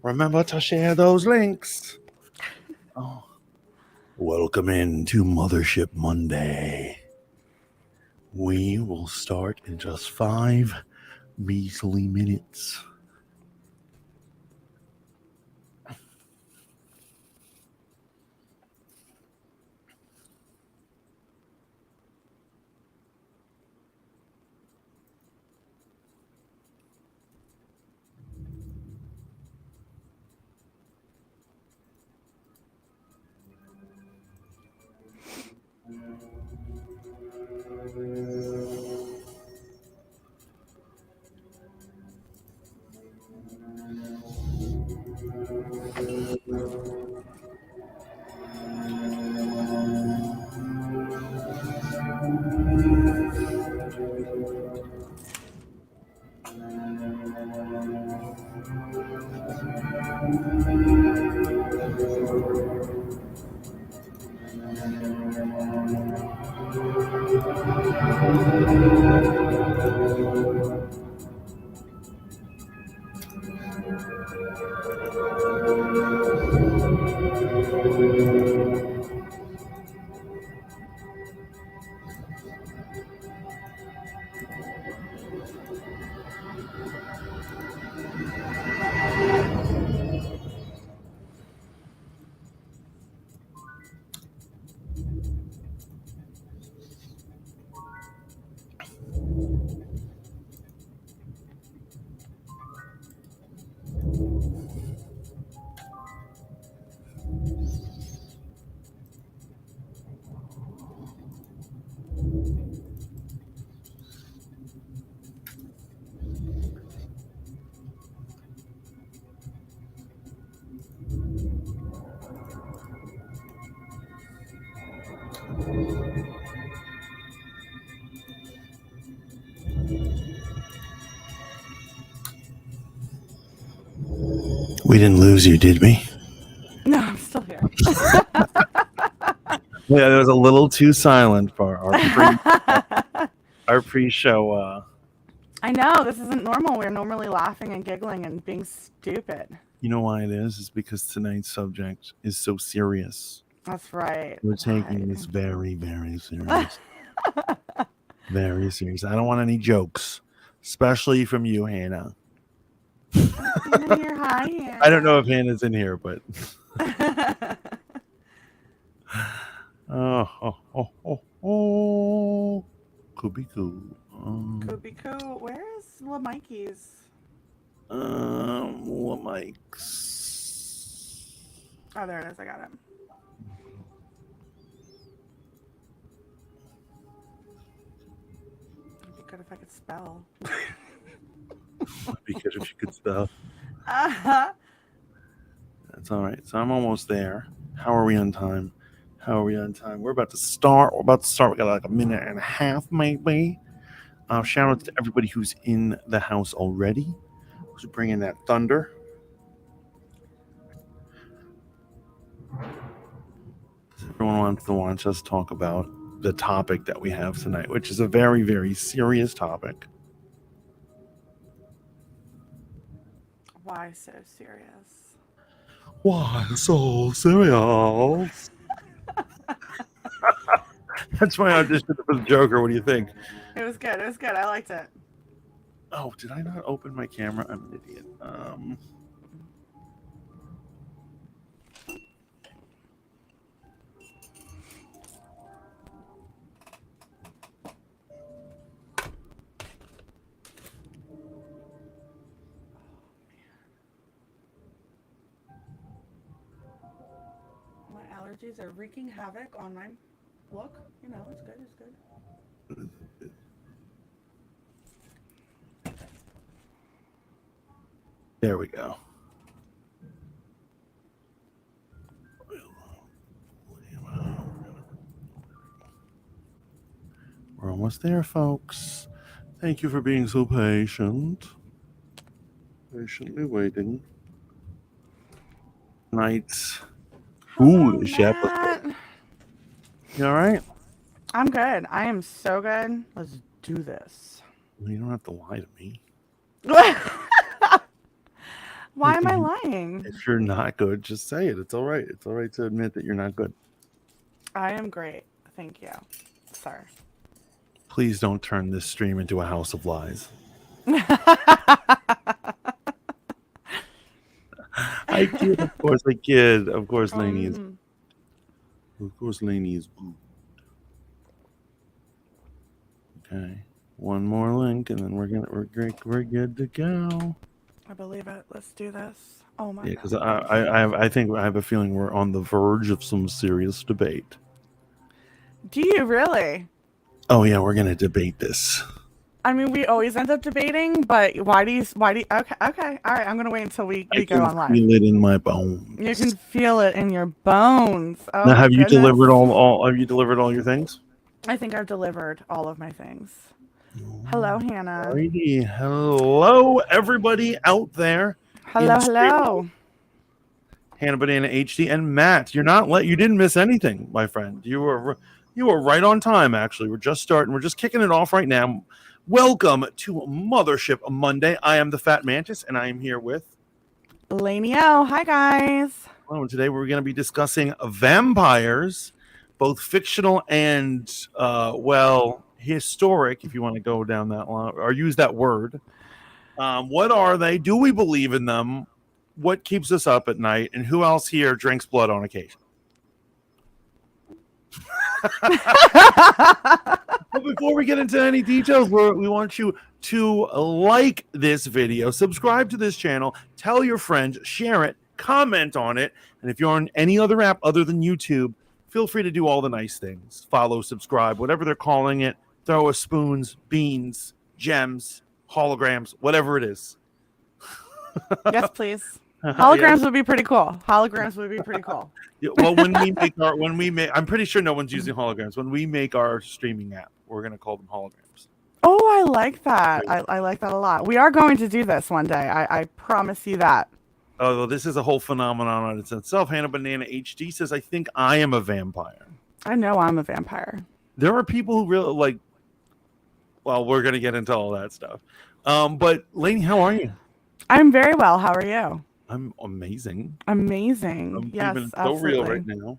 Remember to share those links. Oh. Welcome into Mothership Monday. We will start in just 5 measly minutes. We didn't lose you, did we? No, I'm still here. Yeah, it was a little too silent for our pre-show. I know, this isn't normal. We're normally laughing and giggling and being stupid. You know why it is? It's because tonight's subject is so serious. That's right. We're taking this very, very serious. Very serious. I don't want any jokes, especially from you, Hannah. Hannah here, hi, Hannah. I don't know if Hannah's in here, but could be cool. Could be cool. Where is La Mikey's? What mics? Oh, there it is. I got it. It'd be good if I could spell. It'd be good if you could spell. Uh-huh. That's all right. So I'm almost there. How are we on time? We're about to start. We got like a minute and a half, maybe. Shout out to everybody who's in the house already, who's bringing that thunder. Everyone wants to watch us talk about the topic that we have tonight, which is a very, very serious topic. Why so serious? Why so serious? That's my audition for the Joker. What do you think? It was good. I liked it. Oh, did I not open my camera? I'm an idiot. My allergies are wreaking havoc on my look. You know, it's good. There we go. We're almost there, folks. Thank you for being so patient. Patiently waiting. Tonight's foolish episode. You all right? I'm good. I am so good. Let's do this. You don't have to lie to me. Why am I lying? If you're not good, just say it. It's all right. It's all right to admit that you're not good. I am great. Thank you, sir. Please don't turn this stream into a house of lies. I kid, of course, I kid. Of course, Lainey is. Of course, Lainey is good. Okay, one more link, and then we're good to go. I believe it. Let's do this. Oh my Yeah, because god. I think I have a feeling we're on the verge of some serious debate. Do you really? Oh yeah, we're gonna debate this. I mean, we always end up debating, but why do you? Okay, all right. I'm gonna wait until we I go can on live. feel it in my bones. You can feel it in your bones. Oh Now, my have you goodness. delivered all? Have you delivered all your things? I think I've delivered all of my things. Hello, Hannah. Alrighty. Hello, everybody out there. Hello. Hannah Banana HD and Matt. You didn't miss anything, my friend. You were right on time. Actually, we're just starting. We're just kicking it off right now. Welcome to Mothership Monday. I am the Fat Mantis, and I am here with Lainey. Hi, guys. Well, and today we're going to be discussing vampires, both fictional and historic, if you want to go down that line or use that word. What are they? Do we believe in them? What keeps us up at night? And who else here drinks blood on occasion? But before we get into any details, we want you to like this video, subscribe to this channel, tell your friends, share it, comment on it, and if you're on any other app other than YouTube, feel free to do all the nice things. Follow, subscribe, whatever they're calling it. Throw us spoons, beans, gems, holograms, whatever it is. Yes, please. Holograms would be pretty cool. Yeah, well, when we make, I'm pretty sure no one's using holograms. When we make our streaming app, we're gonna call them holograms. Oh, I like that. I like that a lot. We are going to do this one day. I promise you that. Oh, well, this is a whole phenomenon on itself. Hannah Banana HD says, "I think I am a vampire." I know I'm a vampire. There are people who really like. Well, we're gonna get into all that stuff. But Lainey, how are you? I'm very well. How are you? I'm amazing. Amazing. I'm yes, keeping it so absolutely. real right now.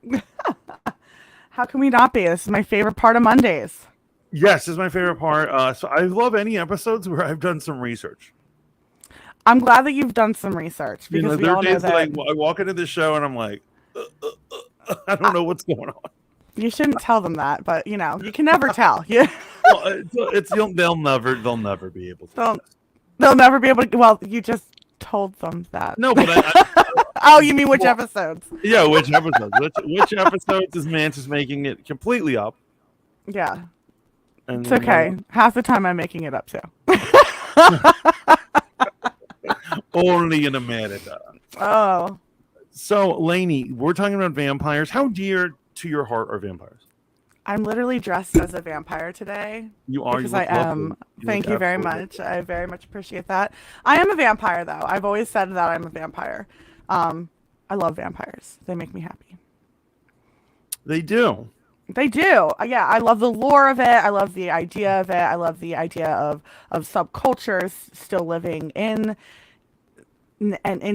How can we not be? This is my favorite part of Mondays. Yes, this is my favorite part. So I love any episodes where I've done some research. I'm glad that you've done some research because we all know that I walk into the show and I'm like, I don't know what's going on. You shouldn't tell them that, but you can never tell. Yeah. Well, they'll never be able to. They'll never be able to. Well, you just told them that. No, but oh, you mean which episodes? Yeah, which episodes? Which episodes is Mantis making it completely up? Yeah. And it's okay. Half the time I'm making it up too. Only in America. Oh. So, Lainey, we're talking about vampires. How dear to your heart are vampires? I'm literally dressed as a vampire today. You are. Because I am. Thank you very much. I very much appreciate that. I am a vampire, though. I've always said that I'm a vampire. I love vampires. They make me happy. They do. They do. Yeah, I love the lore of it. I love the idea of it. I love the idea of subcultures still living in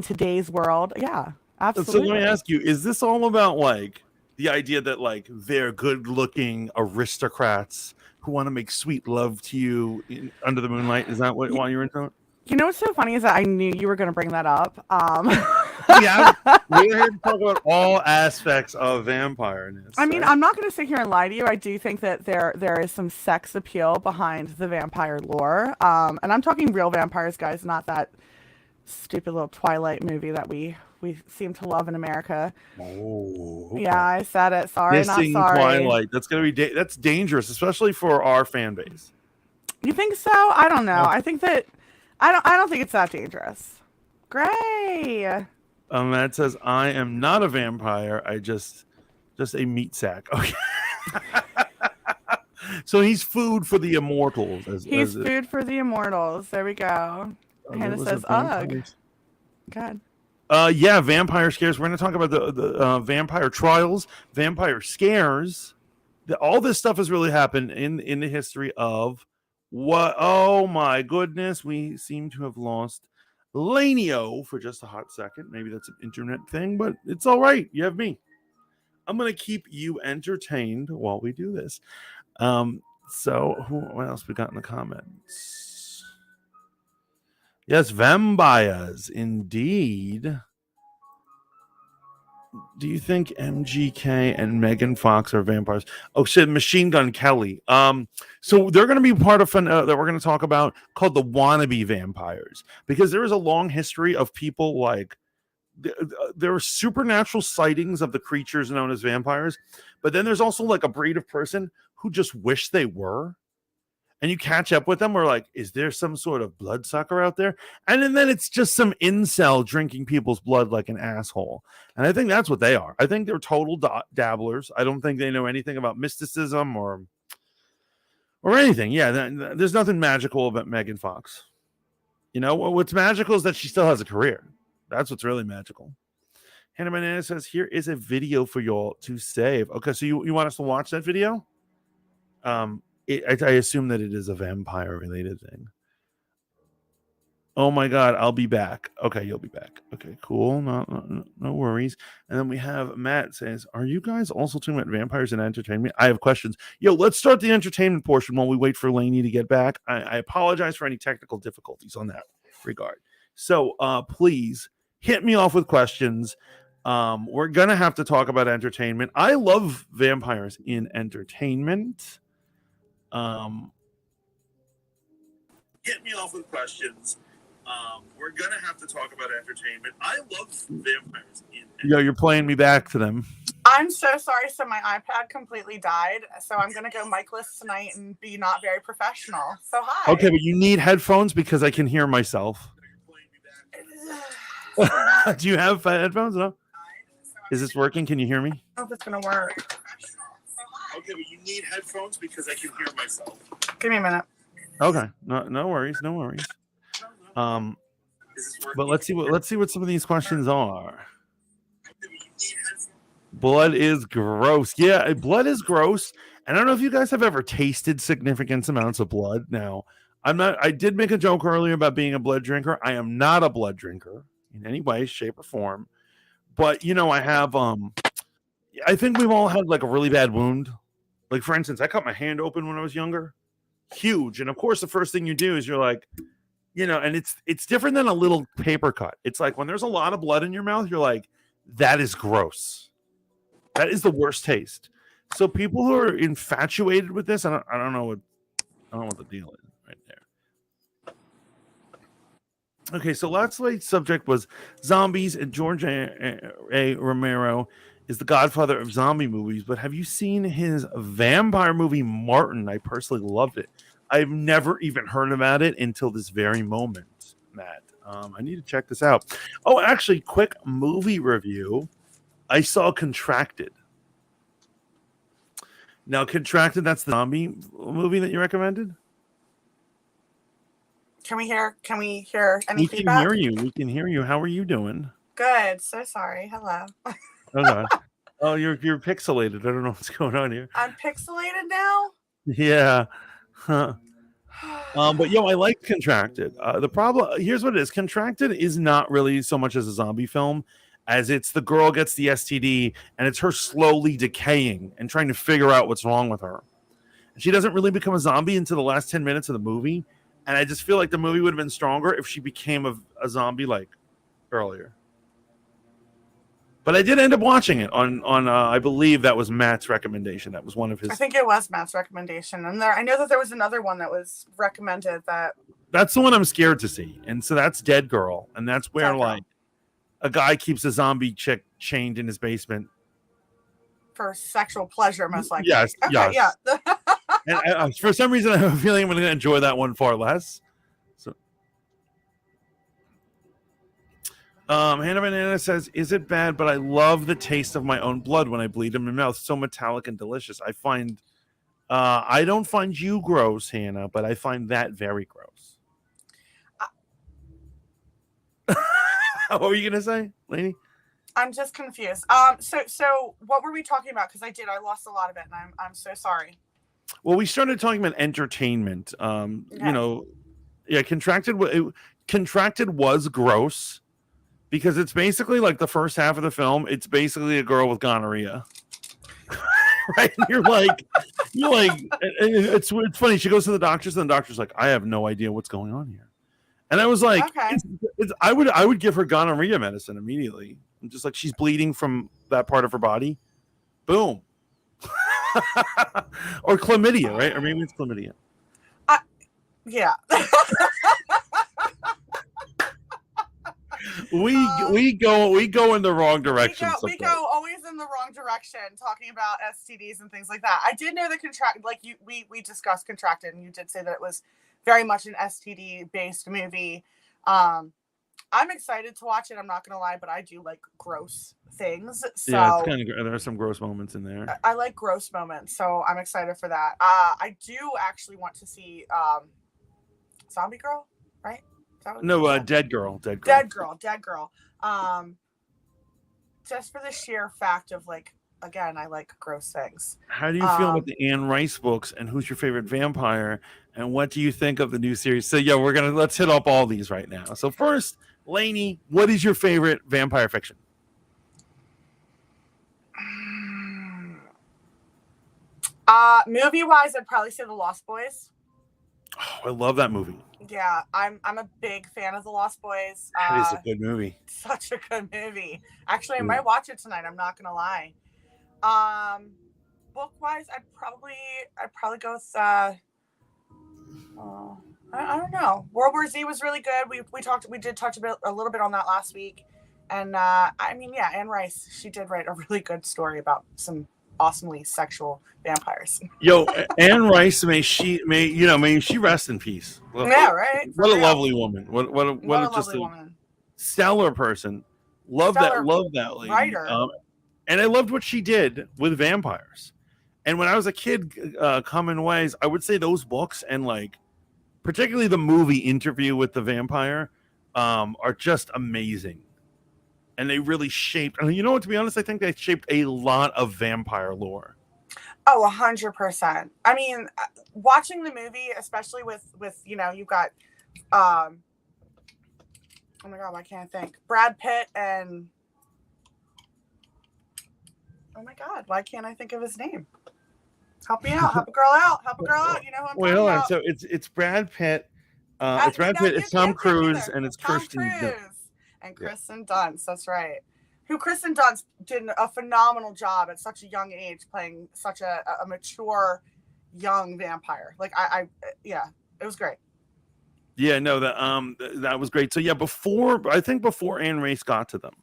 today's world. Yeah, absolutely. So let me ask you, is this all about like the idea that like they're good-looking aristocrats who want to make sweet love to you under the moonlight? Is that why you're into it? You know what's so funny is that I knew you were going to bring that up. Yeah, we're here to talk about all aspects of vampireness. I mean, I'm not going to sit here and lie to you. I do think that there is some sex appeal behind the vampire lore. And I'm talking real vampires, guys, not that stupid little Twilight movie that we seem to love in America. Oh, okay. Yeah, I said it. Sorry, Missing not sorry. Twilight. That's gonna be that's dangerous, especially for our fan base. You think so? I don't know. I think that I don't think it's that dangerous. Gray. That says I am not a vampire. I just a meat sack. Okay. So he's food for the immortals. He's food for the immortals. There we go. Hannah says, "Ugh." God. Yeah, vampire scares. We're going to talk about the vampire trials, vampire scares. All this stuff has really happened in the history of what? Oh my goodness, we seem to have lost Lainey for just a hot second. Maybe that's an internet thing, but it's all right. You have me. I'm going to keep you entertained while we do this. So, what else we got in the comments? Yes, vampires, indeed. Do you think MGK and Megan Fox are vampires? Oh shit, Machine Gun Kelly. So they're going to be part of that we're going to talk about called the wannabe vampires, because there is a long history of people like there are supernatural sightings of the creatures known as vampires, but then there's also like a breed of person who just wish they were. And you catch up with them, we're like, is there some sort of bloodsucker out there? And then it's just some incel drinking people's blood like an asshole. And I think that's what they are. I think they're total dabblers. I don't think they know anything about mysticism or anything. Yeah, there's nothing magical about Megan Fox. You know, what's magical is that she still has a career. That's what's really magical. Hannah Banana says, here is a video for y'all to save. Okay, so you want us to watch that video? I assume that it is a vampire related thing. Oh my god, I'll be back. Okay, you'll be back. Okay, cool. No worries. And then we have Matt says, are you guys also talking about vampires and entertainment? I have questions. Yo, let's start the entertainment portion while we wait for Lainey to get back. I apologize for any technical difficulties on that regard. So please hit me off with questions. We're gonna have to talk about entertainment. I love vampires in entertainment. Hit me off with questions. We're gonna have to talk about entertainment. I love vampires in entertainment. Yo, you're playing me back to them. I'm so sorry. So my iPad completely died. So I'm gonna go micless tonight and be not very professional. So hi. Okay, but you need headphones because I can hear myself. Do you have headphones? No. Is this working? Can you hear me? I hope it's gonna work. Okay, but you need headphones because I can hear myself. Give me a minute. Okay, no worries. But let's see what some of these questions are. Blood is gross. Yeah, blood is gross. And I don't know if you guys have ever tasted significant amounts of blood. Now, I did make a joke earlier about being a blood drinker. I am not a blood drinker in any way, shape, or form. But I have I think we've all had like a really bad wound. Like, for instance, I cut my hand open when I was younger. Huge. And of course, the first thing you do is you're like, and it's different than a little paper cut. It's like when there's a lot of blood in your mouth, you're like, that is gross. That is the worst taste. So people who are infatuated with this, I don't know what the deal is right there. Okay, so last night's subject was zombies, and George A. Romero is the godfather of zombie movies, but have you seen his vampire movie Martin? I personally loved it. I've never even heard about it until this very moment, Matt. I need to check this out. Oh, actually, quick movie review. I saw Contracted. Now, Contracted, that's the zombie movie that you recommended? Can we hear any feedback? We can hear you. How are you doing? Good. So sorry. Hello. Okay. Oh, you're pixelated. I don't know what's going on here. I'm pixelated now? Yeah. Huh. But I like Contracted. The problem, here's what it is. Contracted is not really so much as a zombie film as it's the girl gets the STD and it's her slowly decaying and trying to figure out what's wrong with her. She doesn't really become a zombie until the last 10 minutes of the movie. And I just feel like the movie would have been stronger if she became a zombie like earlier. But I did end up watching it on I believe that was Matt's recommendation. That was one of his. I think it was Matt's recommendation. And I know that there was another one that was recommended that. That's the one I'm scared to see. And so that's Dead Girl. And that's where like a guy keeps a zombie chick chained in his basement. For sexual pleasure, most likely. Yes. Okay, yes. Yeah. And for some reason, I have a feeling I'm going to enjoy that one far less. So, Hannah Banana says, "Is it bad? But I love the taste of my own blood when I bleed in my mouth. So metallic and delicious. I don't find you gross, Hannah, but I find that very gross." What were you going to say, Lainey? I'm just confused. So what were we talking about? Because I lost a lot of it, and I'm so sorry. Well, we started talking about entertainment. Okay. Contracted Contracted was gross because it's basically like the first half of the film. It's basically a girl with gonorrhea. Right? You're like, it's funny. She goes to the doctors, and the doctor's like, I have no idea what's going on here. And I was like, Okay. I would give her gonorrhea medicine immediately. I'm just like, she's bleeding from that part of her body. Boom. Or chlamydia, right? Or maybe it's chlamydia. Yeah. we go in the wrong direction. We go always in the wrong direction, talking about STDs and things like that. I did know the we discussed Contracted, and you did say that it was very much an STD based movie. I'm excited to watch it. I'm not gonna lie, but I do like gross things. So yeah, it's kind of there are some gross moments in there. I like gross moments, so I'm excited for that. I do actually want to see Zombie Girl, right? No, Dead Girl. Dead Girl. Just for the sheer fact of like, again, I like gross things. How do you feel about the Anne Rice books, and who's your favorite vampire, and what do you think of the new series? So yeah, let's hit up all these right now. So first, Lainey, what is your favorite vampire fiction? Movie wise, I'd probably say The Lost Boys. Oh, I love that movie. Yeah, I'm a big fan of The Lost Boys. That is a good movie. Such a good movie. Actually, I might watch it tonight. I'm not gonna lie. Book wise, I'd probably go with I don't know. World War Z was really good. We did touch a little bit on that last week, and Anne Rice, she did write a really good story about some awesomely sexual vampires. Yo, Anne Rice, may she rest in peace. Yeah, right. What a lovely woman. What a just woman. Stellar person. Love that lady. Writer. And I loved what she did with vampires. And when I was a kid, Common Ways, I would say those books and like particularly the movie Interview with the Vampire are just amazing. And they really shaped, and you know what, to be honest, I think they shaped a lot of vampire lore. Oh, 100%. I mean, watching the movie, especially with you've got oh my god, why can't I think? Brad Pitt and oh my god, why can't I think of his name? Help me out, help a girl out. You know who I'm talking about. So it's Brad Pitt. It's Brad Pitt. It's Tom Cruise, and it's Kirsten Dunst. And Kristen Dunst, that's right. Who Kristen Dunst did a phenomenal job at such a young age, playing such a mature young vampire. Like it was great. Yeah, no, that was great. So yeah, before Anne Rice got to them.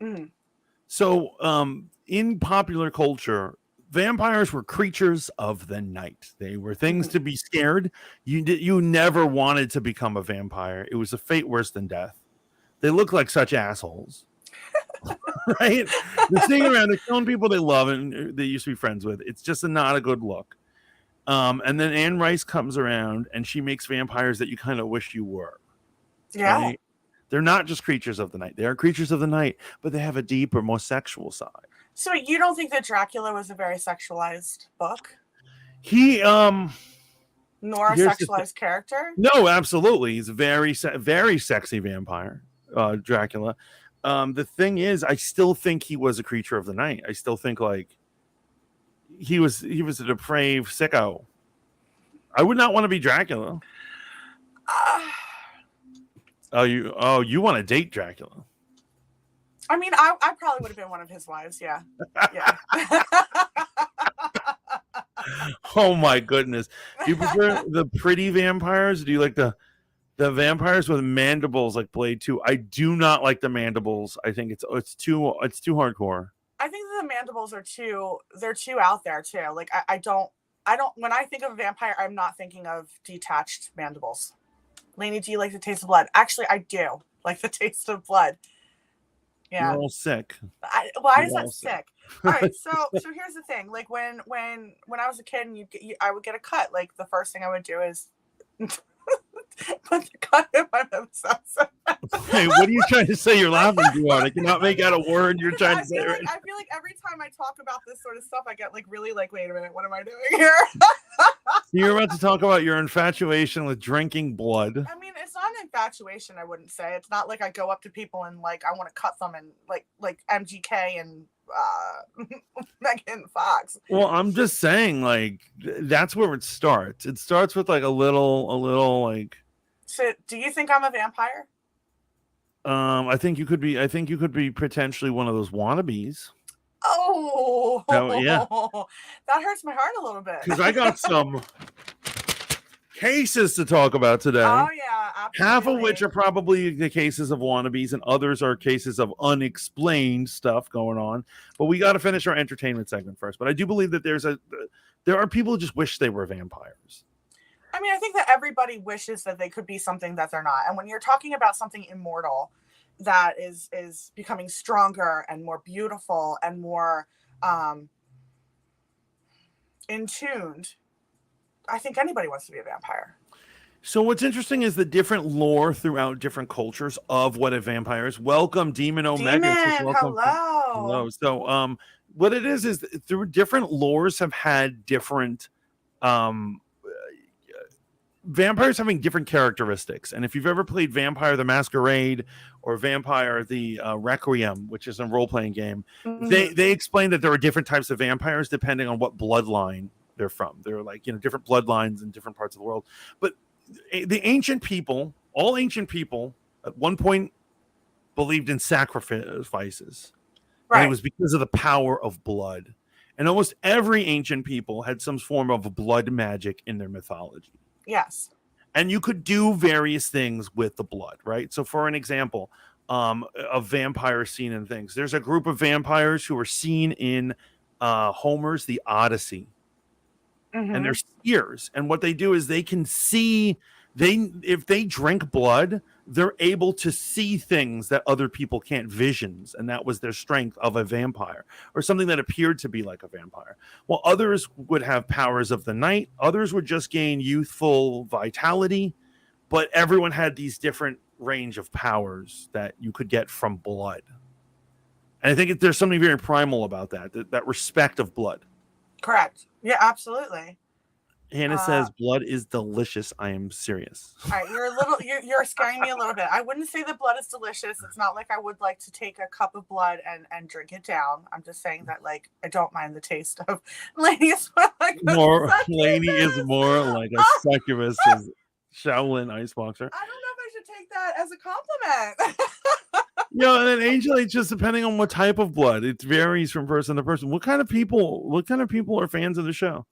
Mm-hmm. So in popular culture, vampires were creatures of the night. They were things to be scared. You never wanted to become a vampire. It was a fate worse than death. They look like such assholes, right? They're sitting around, they're killing people they love and they used to be friends with. It's just not a good look. And then Anne Rice comes around and she makes vampires that you kind of wish you were. Yeah. Right? They're not just creatures of the night. They are creatures of the night, but they have a deeper, more sexual side. So you don't think that Dracula was a very sexualized book? He nor a sexualized character? No, absolutely. He's a very sexy vampire. Dracula. The thing is, I still think he was a creature of the night. I still think like he was a depraved sicko. I would not want to be Dracula. You want to date Dracula? I mean, I probably would have been one of his wives. Yeah. Oh my goodness! Do you prefer the pretty vampires? Do you like the vampires with mandibles like Blade 2? I do not like the mandibles. I think it's too hardcore. I think the mandibles are too out there too. Like I don't when I think of a vampire, I'm not thinking of detached mandibles. Lainey, do you like the taste of blood? Actually, I do like the taste of blood. Yeah. You're all sick. Why is that sick? All right, so here's the thing. Like when I was a kid and I would get a cut, like the first thing I would do is put the cut in my mouth. Hey, what are you trying to say? You're laughing too hard. I cannot make out a word you're trying to say. I feel like every time I talk about this sort of stuff, I get like really like, wait a minute, what am I doing here? You're about to talk about your infatuation with drinking blood. I mean, it's not an infatuation, I wouldn't say. It's not like I go up to people and like I want to cut them and like MGK and Megan Fox. Well, I'm just saying, like, that's where it starts. It starts with like a little like. So, do you think I'm a vampire? I think you could be. I think you could be potentially one of those wannabes. Oh, yeah, that hurts my heart a little bit. Because I got some cases to talk about today. Oh yeah, absolutely. Half of which are probably the cases of wannabes, and others are cases of unexplained stuff going on. But we got to finish our entertainment segment first. But I do believe that there are people who just wish they were vampires. I mean, I think that everybody wishes that they could be something that they're not. And when you're talking about something immortal that is becoming stronger and more beautiful and more in tuned, I think anybody wants to be a vampire. So what's interesting is the different lore throughout different cultures of what a vampire is. Welcome, Demon Omega. Hello. So what it is through different lores have had different vampires having different characteristics. And if you've ever played Vampire the Masquerade or Vampire the Requiem, which is a role-playing game, they explain that there are different types of vampires depending on what bloodline they're from. They're like, different bloodlines in different parts of the world. But the ancient people, all ancient people at one point believed in sacrifices. Right. And it was because of the power of blood. And almost every ancient people had some form of blood magic in their mythology. Yes. And you could do various things with the blood, right? So for an example, of vampire scene and things, there's a group of vampires who are seen in Homer's The Odyssey. And they're seers. And what they do is they can see, if they drink blood, they're able to see things that other people can't, visions. And that was their strength of a vampire, or something that appeared to be like a vampire. Well, others would have powers of the night. Others would just gain youthful vitality. But everyone had these different range of powers that you could get from blood. And I think there's something very primal about that respect of blood. Correct. Yeah, absolutely. Hannah says blood is delicious. I am serious. All right, you're scaring me a little bit. I wouldn't say that blood is delicious. It's not like I would like to take a cup of blood and drink it down. I'm just saying that, like, I don't mind the taste of Lainey's. Lainey is more like a succubus, Shaolin iceboxer. I don't know if I should take that as a compliment. Yeah, and then Angel, it's just depending on what type of blood. It varies from person to person. What kind of people are fans of the show?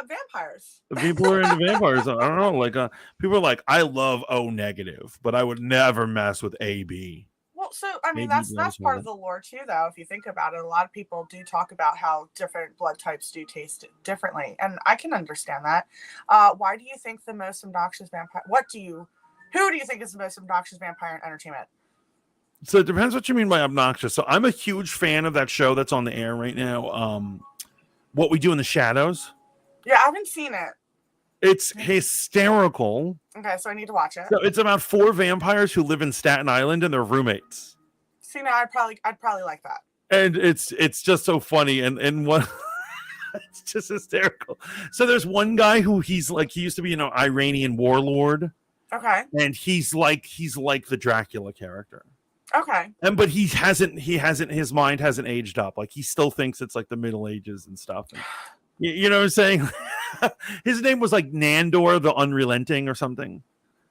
Vampires. People are into vampires. I don't know. Like people are like, I love O negative, but I would never mess with AB. Well, so I mean, that's part of the lore too, though. If you think about it, a lot of people do talk about how different blood types do taste differently, and I can understand that. Why do you think the most obnoxious vampire? Who do you think is the most obnoxious vampire in entertainment? So it depends what you mean by obnoxious. So I'm a huge fan of that show that's on the air right now. What We Do in the Shadows. Yeah, I haven't seen it. It's hysterical. Okay, so I need to watch it. So it's about 4 vampires who live in Staten Island and they're roommates. See, now I'd probably like that. And it's just so funny and what it's just hysterical. So there's one guy who he used to be an Iranian warlord. Okay. And he's like the Dracula character. Okay. But his mind hasn't aged up. Like he still thinks it's like the Middle Ages and stuff. And, you know what I'm saying? His name was like Nandor the Unrelenting or something.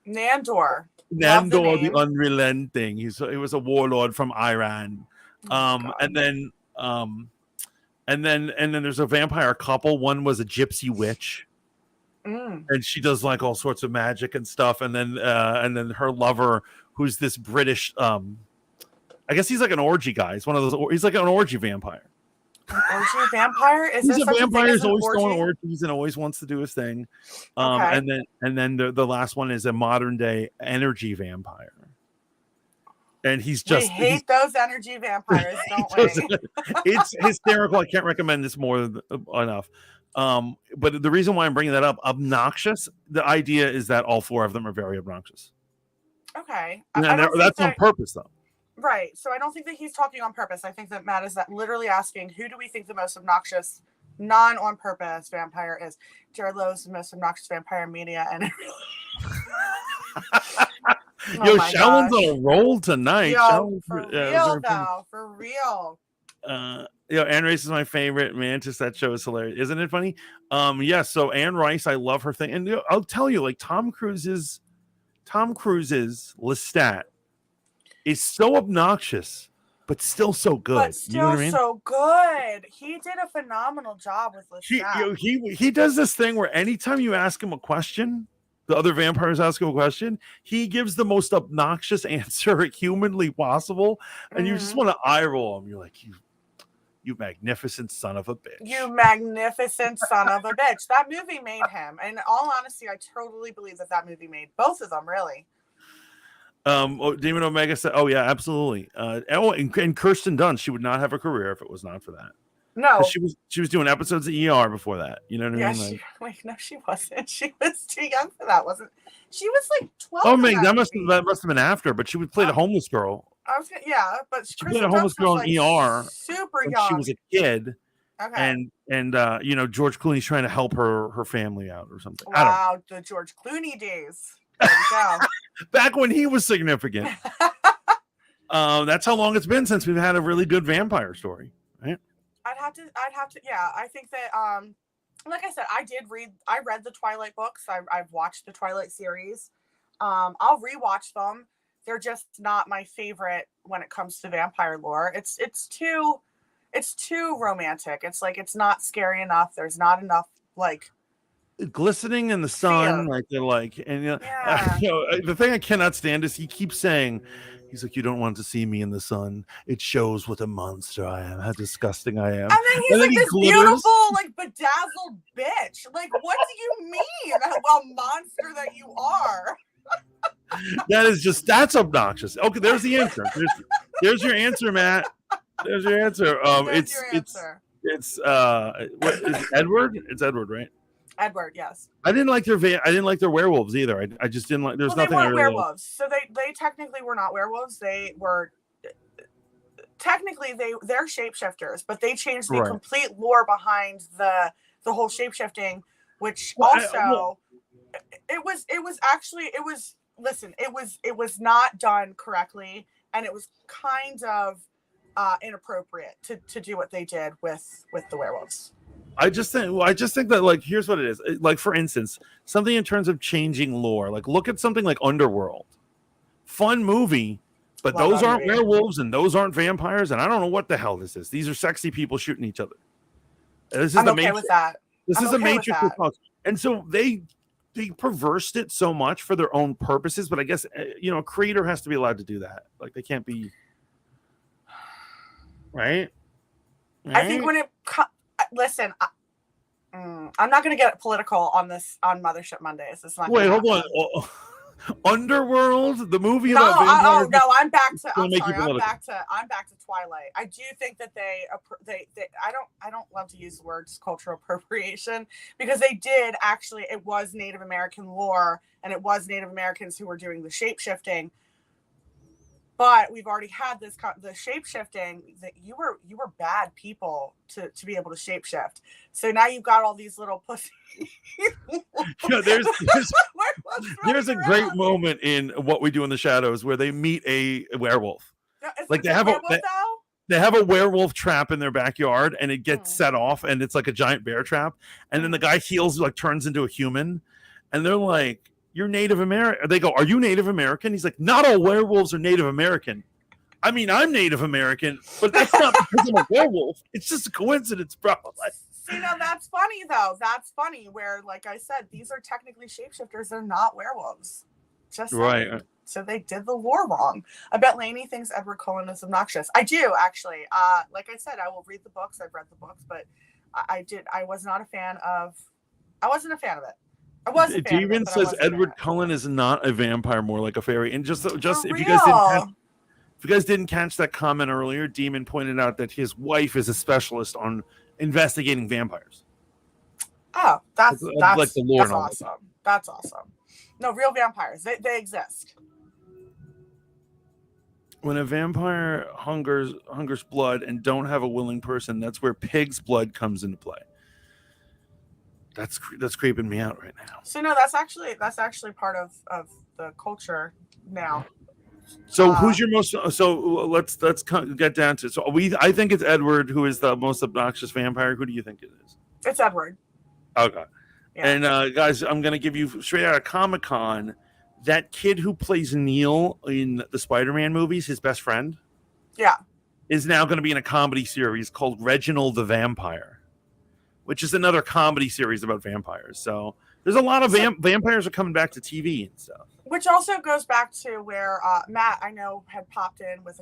Nandor the Unrelenting. He was a warlord from Iran. And then there's a vampire couple. One was a gypsy witch. And she does like all sorts of magic and stuff. And then her lover, who's this British, I guess he's like an orgy guy. He's like an orgy vampire. An orgy vampire? He's a vampire who's always throwing orgies and always wants to do his thing. Okay. And then the last one is a modern day energy vampire. And we hate those energy vampires, don't we? It's hysterical. I can't recommend this more enough. But the reason why I'm bringing that up, obnoxious, the idea is that all 4 of them are very obnoxious. Okay. And that's on purpose, though. Right. So I don't think that he's talking on purpose. I think that Matt is literally asking, who do we think the most obnoxious non on purpose vampire is Jared Lowe's the most obnoxious vampire in media, and oh Yo, my Shaolin's gosh. on a roll tonight. Yo, Shaolin's, for it was real very funny. though, for real. Anne Rice is my favorite. Mantis, that show is hilarious. Isn't it funny? Yeah, so Anne Rice, I love her thing. And I'll tell you, like Tom Cruise's Lestat is so obnoxious, but still so good. But You know still what I mean? so good. He did a phenomenal job with Lestat. He does this thing where anytime you ask him a question, the other vampires ask him a question, he gives the most obnoxious answer humanly possible, and you just want to eye roll him. You're like, you magnificent son of a bitch. You magnificent son of a bitch. That movie made him. And in all honesty, I totally believe that movie made both of them, really. Damon Omega said, "Oh yeah, absolutely." And Kirsten Dunst, she would not have a career if it was not for that. No, she was doing episodes of ER before that. You know what I mean? No, she wasn't. She was too young for that, wasn't she? Was like 12. Oh man, that must have been after. But she would play the homeless girl. But she played a homeless girl in ER. Super young. She was a kid. Okay. And George Clooney's trying to help her family out or something. Wow, the George Clooney days. There you go. Back when he was significant. That's how long it's been since we've had a really good vampire story, right? I'd have to. Yeah, I think that. Like I said, I read the Twilight books. I've watched the Twilight series. I'll rewatch them. They're just not my favorite when it comes to vampire lore. It's too romantic. It's like it's not scary enough. There's not enough like glistening in the sun, like they're like, and the thing I cannot stand is he keeps saying, he's like, you don't want to see me in the sun. It shows what a monster I am, how disgusting I am. And then he's like this beautiful, like bedazzled bitch. Like, what do you mean? A monster that you are. That's obnoxious. Okay, there's the answer. There's your answer, Matt. There's your answer. It's what is it, Edward? It's Edward, right? Edward, yes. I didn't like their werewolves either. I just didn't like. There's nothing. They weren't I really werewolves, so they technically were not werewolves. They were technically they're shapeshifters, but they changed the complete lore behind the whole shapeshifting, which it was not done correctly, and it was kind of inappropriate to do what they did with the werewolves. I just think that, like, here's what it is. Like, for instance, something in terms of changing lore. Like, look at something like Underworld. Fun movie, but those aren't werewolves and those aren't vampires, and I don't know what the hell this is. These are sexy people shooting each other. I'm okay with that. This is a Matrix response. And so they perversed it so much for their own purposes, but I guess, a creator has to be allowed to do that. Like, they can't be... Right? I think when it... Listen, I'm not going to get political on Mothership Mondays. It's not. Wait, hold on. Underworld, the movie about vampires. No, I'm back to. I'm back to Twilight. I do think that they. I don't love to use the words cultural appropriation because they did actually. It was Native American lore, and it was Native Americans who were doing the shape shifting. But we've already had the shape shifting that you were bad people to be able to shape shift. So now you've got all these little pussies. There's a great moment in What We Do in the Shadows where they meet a werewolf. Like they have a werewolf trap in their backyard, and it gets set off, and it's like a giant bear trap. And then the guy heals, like turns into a human, and they're like, "You're Native American." They go, "Are you Native American?" He's like, "Not all werewolves are Native American. I mean, I'm Native American, but that's not because I'm a werewolf. It's just a coincidence, bro." See, now that's funny, though. That's funny where, like I said, these are technically shapeshifters. They're not werewolves. Just right. Saying. So they did the lore wrong. I bet Lainey thinks Edward Cullen is obnoxious. I do, actually. Like I said, I will read the books. I've read the books, but I wasn't a fan of it. Demon says Edward Cullen is not a vampire, more like a fairy. And just if you guys didn't catch that comment earlier, Demon pointed out that his wife is a specialist on investigating vampires. Oh, that's like the lore. That's awesome. That's awesome. No, real vampires. They exist. When a vampire hungers blood and don't have a willing person, that's where pig's blood comes into play. That's creeping me out right now. So no, that's actually part of the culture now. So who's your most? So let's get down to. So I think it's Edward who is the most obnoxious vampire. Who do you think it is? It's Edward. Okay. Yeah. And guys, I'm gonna give you straight out of Comic-Con. That kid who plays Neil in the Spider-Man movies, his best friend, Yeah. is now going to be in a comedy series called Reginald the Vampire, which is another comedy series about vampires. So there's a lot of vampires are coming back to TV and stuff. Which also goes back to where Matt, I know, had popped in with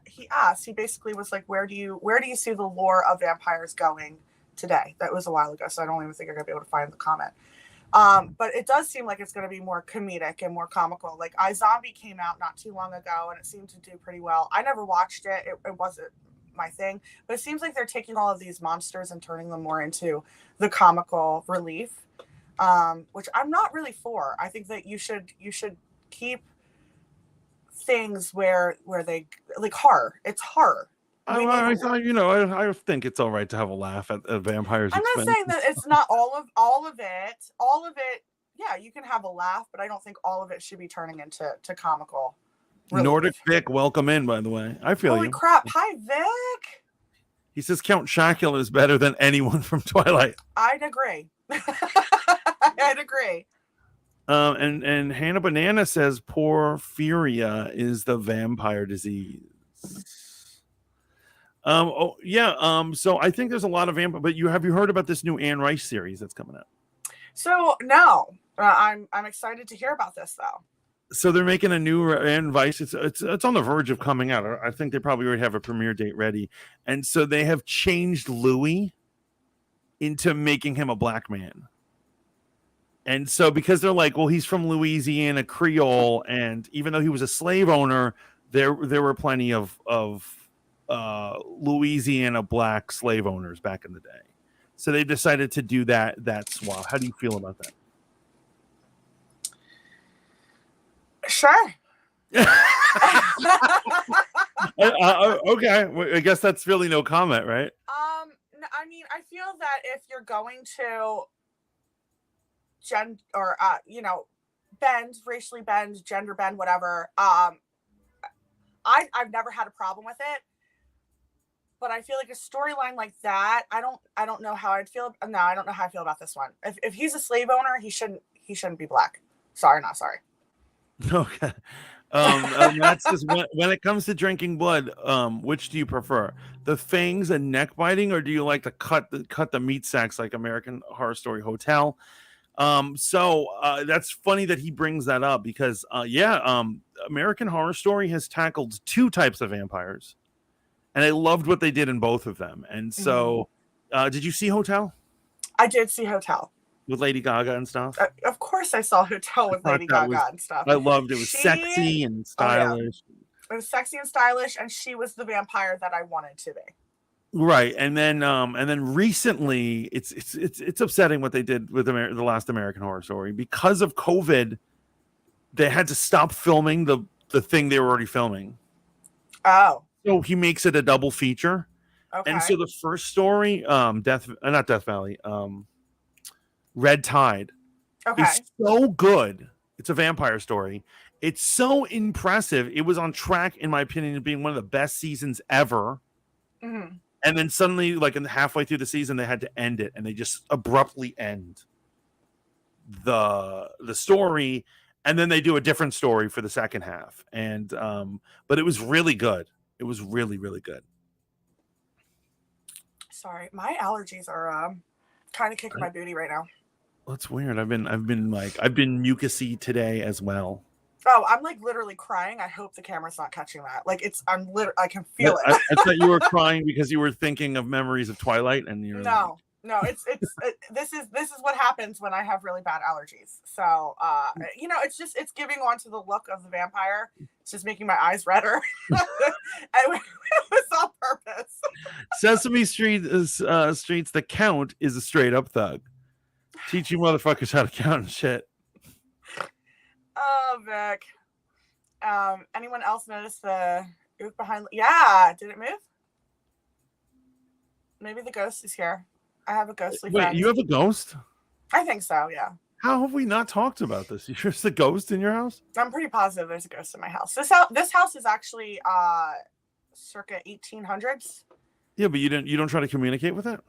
he basically was like, where do you see the lore of vampires going today? That was a while ago, so I don't even think you're gonna be able to find the comment. But it does seem like it's going to be more comedic and more comical. Like iZombie came out not too long ago, and it seemed to do pretty well. I never watched it; it wasn't my thing. But it seems like they're taking all of these monsters and turning them more into the comical relief, which I'm not really for. I think that you should keep things where they like horror. It's horror. I think it's all right to have a laugh at vampires. I'm not saying that it's not all of it. All of it, yeah, you can have a laugh, but I don't think all of it should be turning into comical. Relief. Nordic Vic, welcome in, by the way. I feel Holy you. Crap. Hi, Vic. He says Count Chocula is better than anyone from Twilight. I'd agree. I'd agree. And Hannah Banana says porphyria is the vampire disease. So I think there's a lot of vampire, but have you heard about this new Anne Rice series that's coming out? So no, I'm excited to hear about this though. So they're making a new Anne Rice. It's on the verge of coming out. I think they probably already have a premiere date ready, and so they have changed Louis into making him a black man. And so because they're like, well, he's from Louisiana Creole, and even though he was a slave owner, there were plenty of Louisiana black slave owners back in the day. So they decided to do that swap. How do you feel about that? Sure. Okay. Well, I guess that's really no comment, right? I mean, I feel that if you're going to racially bend, gender bend, whatever, I've never had a problem with it. But I feel like a storyline like that, I don't know how I'd feel. No, I don't know how I feel about this one. If he's a slave owner, he shouldn't be black. Sorry, not sorry. Okay. That's just when it comes to drinking blood, which do you prefer? The fangs and neck biting, or do you like to cut the meat sacks like American Horror Story Hotel? So that's funny that he brings that up because American Horror Story has tackled two types of vampires. And I loved what they did in both of them. And so, did you see Hotel? I did see Hotel. With Lady Gaga and stuff? Of course I saw Hotel with Lady Gaga and stuff. I loved it. It was sexy and stylish. Oh, yeah. It was sexy and stylish, and she was the vampire that I wanted to be. Right. And then recently, it's upsetting what they did with the last American Horror Story. Because of COVID, they had to stop filming the thing they were already filming. Oh. So he makes it a double feature. Okay. And so the first story, not Death Valley, Red Tide, is so good. It's a vampire story. It's so impressive. It was on track, in my opinion, of being one of the best seasons ever. Mm-hmm. And then suddenly, like halfway through the season, they had to end it, and they just abruptly end the story, and then they do a different story for the second half. And but it was really good. It was really, really good. Sorry, my allergies are kind of kicking my booty right now. That's weird. I've been mucusy today as well. Oh, I'm like literally crying. I hope the camera's not catching that. Like I can feel it. I thought you were crying because you were thinking of memories of Twilight, and you're No, this is what happens when I have really bad allergies. So, it's giving on to the look of the vampire. It's just making my eyes redder. And it was on purpose. Sesame Street Street's The Count is a straight up thug. Teach you motherfuckers how to count and shit. Oh, Vic. Anyone else notice the oof behind? Yeah, did it move? Maybe the ghost is here. I have a ghostly Wait, friend. you have a ghost? I think so, yeah. How have we not talked about this? There's a ghost in your house? I'm pretty positive there's a ghost in my house. This house is actually circa 1800s. Yeah, but you don't try to communicate with it?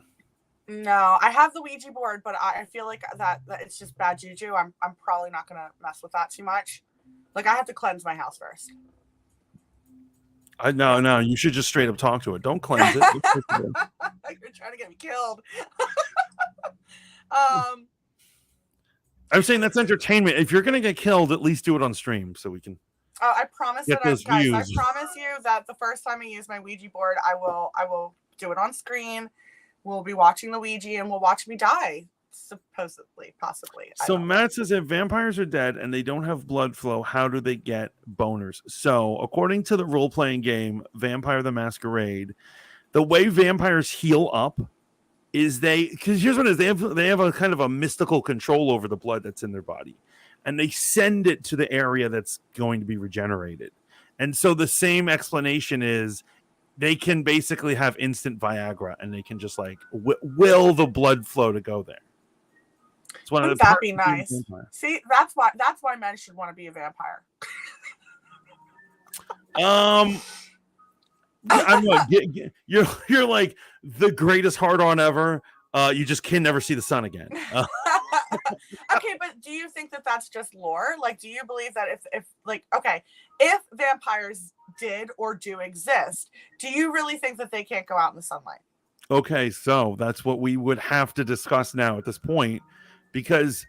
No, I have the Ouija board, but I feel like that it's just bad juju. I'm probably not gonna mess with that too much. Like I have to cleanse my house first. No, you should just straight up talk to it. Don't cleanse it. You're trying to get me killed. I'm saying that's entertainment. If you're gonna get killed, at least do it on stream so we can. I promise get that those guys. views. I promise you that the first time I use my Ouija board, I will do it on screen. We'll be watching the Ouija and we'll watch me die. Supposedly, possibly. So Matt says if vampires are dead and they don't have blood flow, how do they get boners? So according to the role-playing game Vampire the Masquerade, the way vampires heal up is because here's what it is, they have a kind of a mystical control over the blood that's in their body, and they send it to the area that's going to be regenerated. And so the same explanation is they can basically have instant Viagra and they can just like will the blood flow to go there. Wouldn't that be nice? See, that's why men should want to be a vampire. I'm like, you're like the greatest hard-on ever. You just can never see the sun again. Okay, but do you think that that's just lore? Like, do you believe that if vampires did or do exist, do you really think that they can't go out in the sunlight? Okay, so that's what we would have to discuss now at this point. Because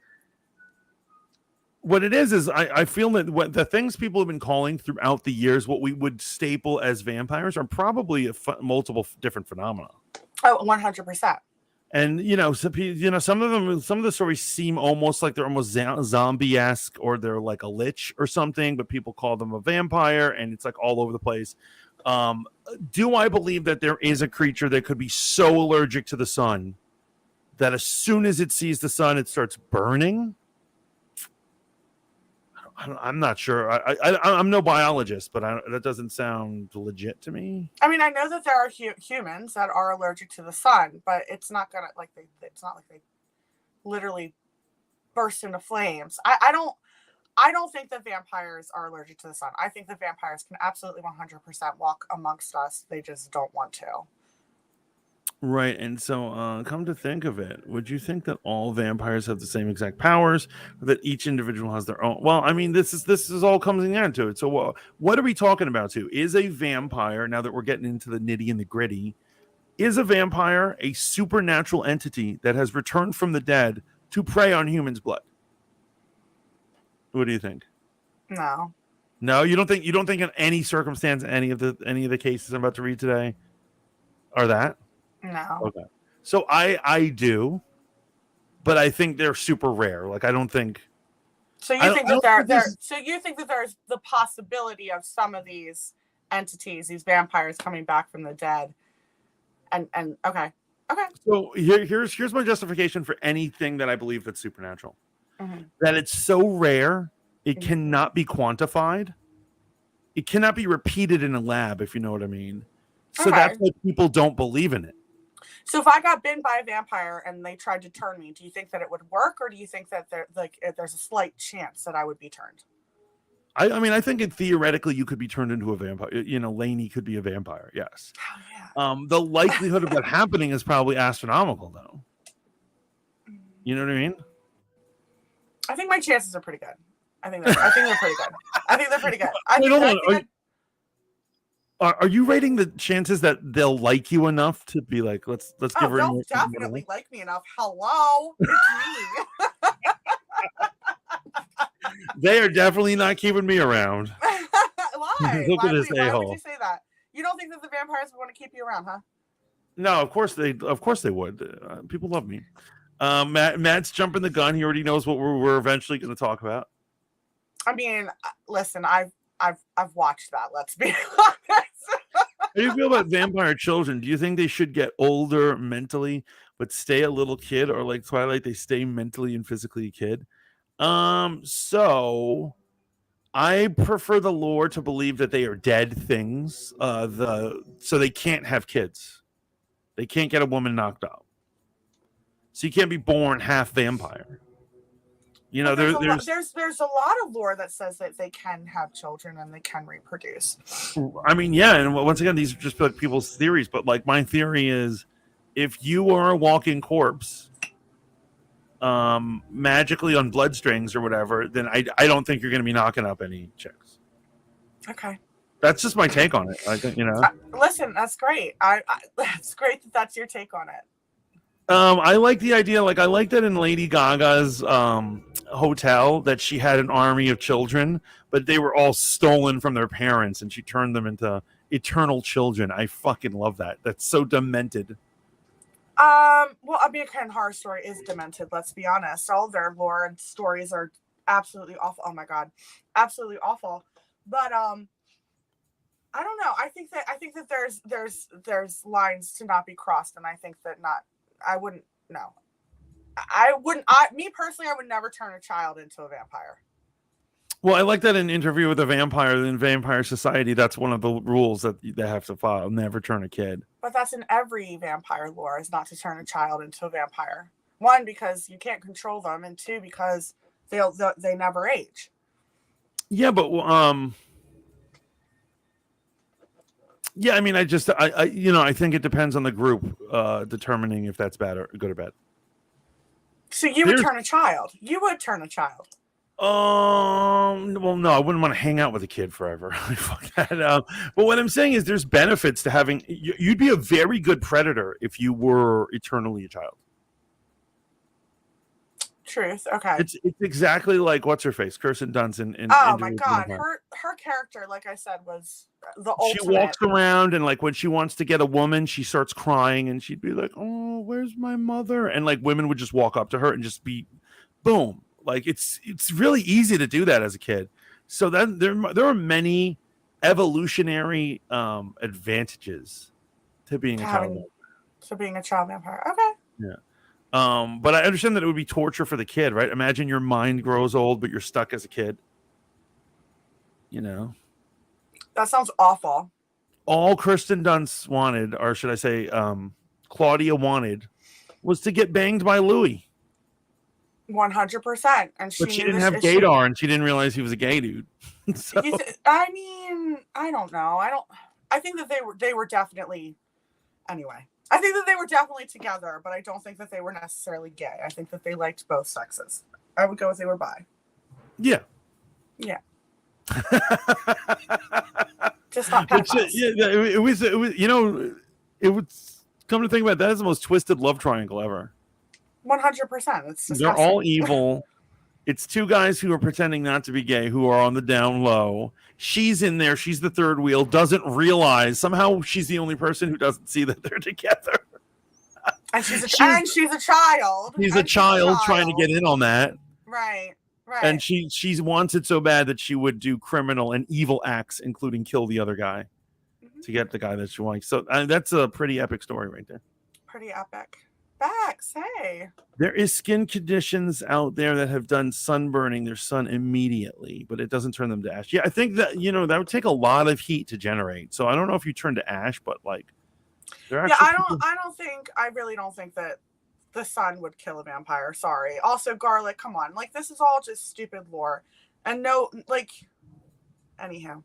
what it is I feel that what the things people have been calling throughout the years, what we would staple as vampires, are probably multiple different phenomena. Oh, 100%. And some of the stories seem almost like they're almost zombie-esque, or they're like a lich or something, but people call them a vampire, and it's like all over the place. Do I believe that there is a creature that could be so allergic to the sun that as soon as it sees the sun, it starts burning? I'm not sure. I'm no biologist, but that doesn't sound legit to me. I mean, I know that there are humans that are allergic to the sun, but it's not gonna it's not like they literally burst into flames. I don't think that vampires are allergic to the sun. I think that vampires can absolutely 100% walk amongst us. They just don't want to. Right, and so come to think of it, would you think that all vampires have the same exact powers, or that each individual has their own? Well, I mean, this is all coming down to it. So what are we talking about? Is a vampire, now that we're getting into the nitty and the gritty, is a vampire a supernatural entity that has returned from the dead to prey on humans' blood? What do you think? No, you don't think in any circumstance any of the cases I'm about to read today are that? No. Okay. So I do, but I think they're super rare. Like I don't think. So you think that So you think that there's the possibility of some of these entities, these vampires, coming back from the dead, and okay. So here's my justification for anything that I believe that's supernatural. Mm-hmm. That it's so rare, it cannot be quantified. It cannot be repeated in a lab, if you know what I mean. So that's why people don't believe in it. So if I got bitten by a vampire and they tried to turn me, do you think that it would work, or do you think that there's a slight chance that I would be turned? I mean, I think theoretically you could be turned into a vampire. Lainey could be a vampire. Yes. Oh, yeah. The likelihood of that happening is probably astronomical, though. You know what I mean? I think my chances are pretty good. I think they're pretty good. Are you rating the chances that they'll like you enough to be like, let's give her? They'll definitely like me enough. Hello, it's me. They are definitely not keeping me around. Why? Look at this a-hole. Why would you say that? You don't think that the vampires would want to keep you around, huh? No, of course they would. People love me. Matt's jumping the gun. He already knows what we're eventually going to talk about. I mean, listen, I've watched that. Let's be honest. How do you feel about vampire children? Do you think they should get older mentally but stay a little kid, or like Twilight, they stay mentally and physically a kid? So I prefer the lore to believe that they are dead things. So they can't have kids. They can't get a woman knocked up. So you can't be born half vampire. You know, But there's a lot of lore that says that they can have children and they can reproduce. I mean, yeah, and once again, these are just like people's theories. But like, my theory is, if you are a walking corpse, magically on blood strings or whatever, then I don't think you're going to be knocking up any chicks. Okay. That's just my take on it. I think, you know. Listen, that's great. That's great that that's your take on it. I like the idea. Like, I like that in Lady Gaga's hotel that she had an army of children, but they were all stolen from their parents, and she turned them into eternal children. I fucking love that. That's so demented. Well, American Horror Story is demented. Let's be honest. All their lore and stories are absolutely awful. Oh my god, absolutely awful. But I don't know. I think that there's lines to not be crossed, and I think that not. I wouldn't. No, I wouldn't. Me personally, I would never turn a child into a vampire. Well, I like that in Interview with a Vampire, in Vampire Society, that's one of the rules that they have to follow. Never turn a kid. But that's in every vampire lore, is not to turn a child into a vampire. One, because you can't control them, and two, because they never age. Yeah, but yeah, I mean, I think it depends on the group determining if that's bad or good or bad. So you would turn a child. You would turn a child. Well, no, I wouldn't want to hang out with a kid forever. Fuck that. But what I'm saying is, there's benefits to having. You'd be a very good predator if you were eternally a child. Truth. Okay. It's exactly like what's her face, Kirsten Dunst in oh my god, her character, like I said, was the ultimate. She walks around, and like when she wants to get a woman, she starts crying, and she'd be like, "Oh, where's my mother?" And like women would just walk up to her and just be, boom. Like it's really easy to do that as a kid. So then there are many evolutionary advantages to being a child vampire. To being a child vampire. Okay. Yeah. But I understand that it would be torture for the kid, right? Imagine your mind grows old, but you're stuck as a kid. You know? That sounds awful. All Kirsten Dunst wanted, or should I say, Claudia wanted, was to get banged by Louis. 100%. And but she didn't have gaydar, and she didn't realize he was a gay dude. So. I mean, I don't know. I think that they were definitely. Anyway, I think that they were definitely together, but I don't think that they were necessarily gay. I think that they liked both sexes. I would go with they were bi. Yeah. Yeah. Just not pedophiles. Yeah, it was. You know, it was. Come to think about it, that is the most twisted love triangle ever. 100%. It's disgusting. They're all evil. It's two guys who are pretending not to be gay, who are on the down low. She's in there. She's the third wheel. Doesn't realize. Somehow she's the only person who doesn't see that they're together. And she's a child. She's a child trying to get in on that. Right. Right. And she wants it so bad that she would do criminal and evil acts, including kill the other guy to get the guy that she wants. So that's a pretty epic story right there. Pretty epic. Facts, hey. There is skin conditions out there that have done sunburning their sun immediately, but it doesn't turn them to ash. Yeah, I think that, that would take a lot of heat to generate. So I don't know if you turn to ash, but like, I really don't think that the sun would kill a vampire. Sorry. Also, garlic, come on. Like, this is all just stupid lore. And anyhow.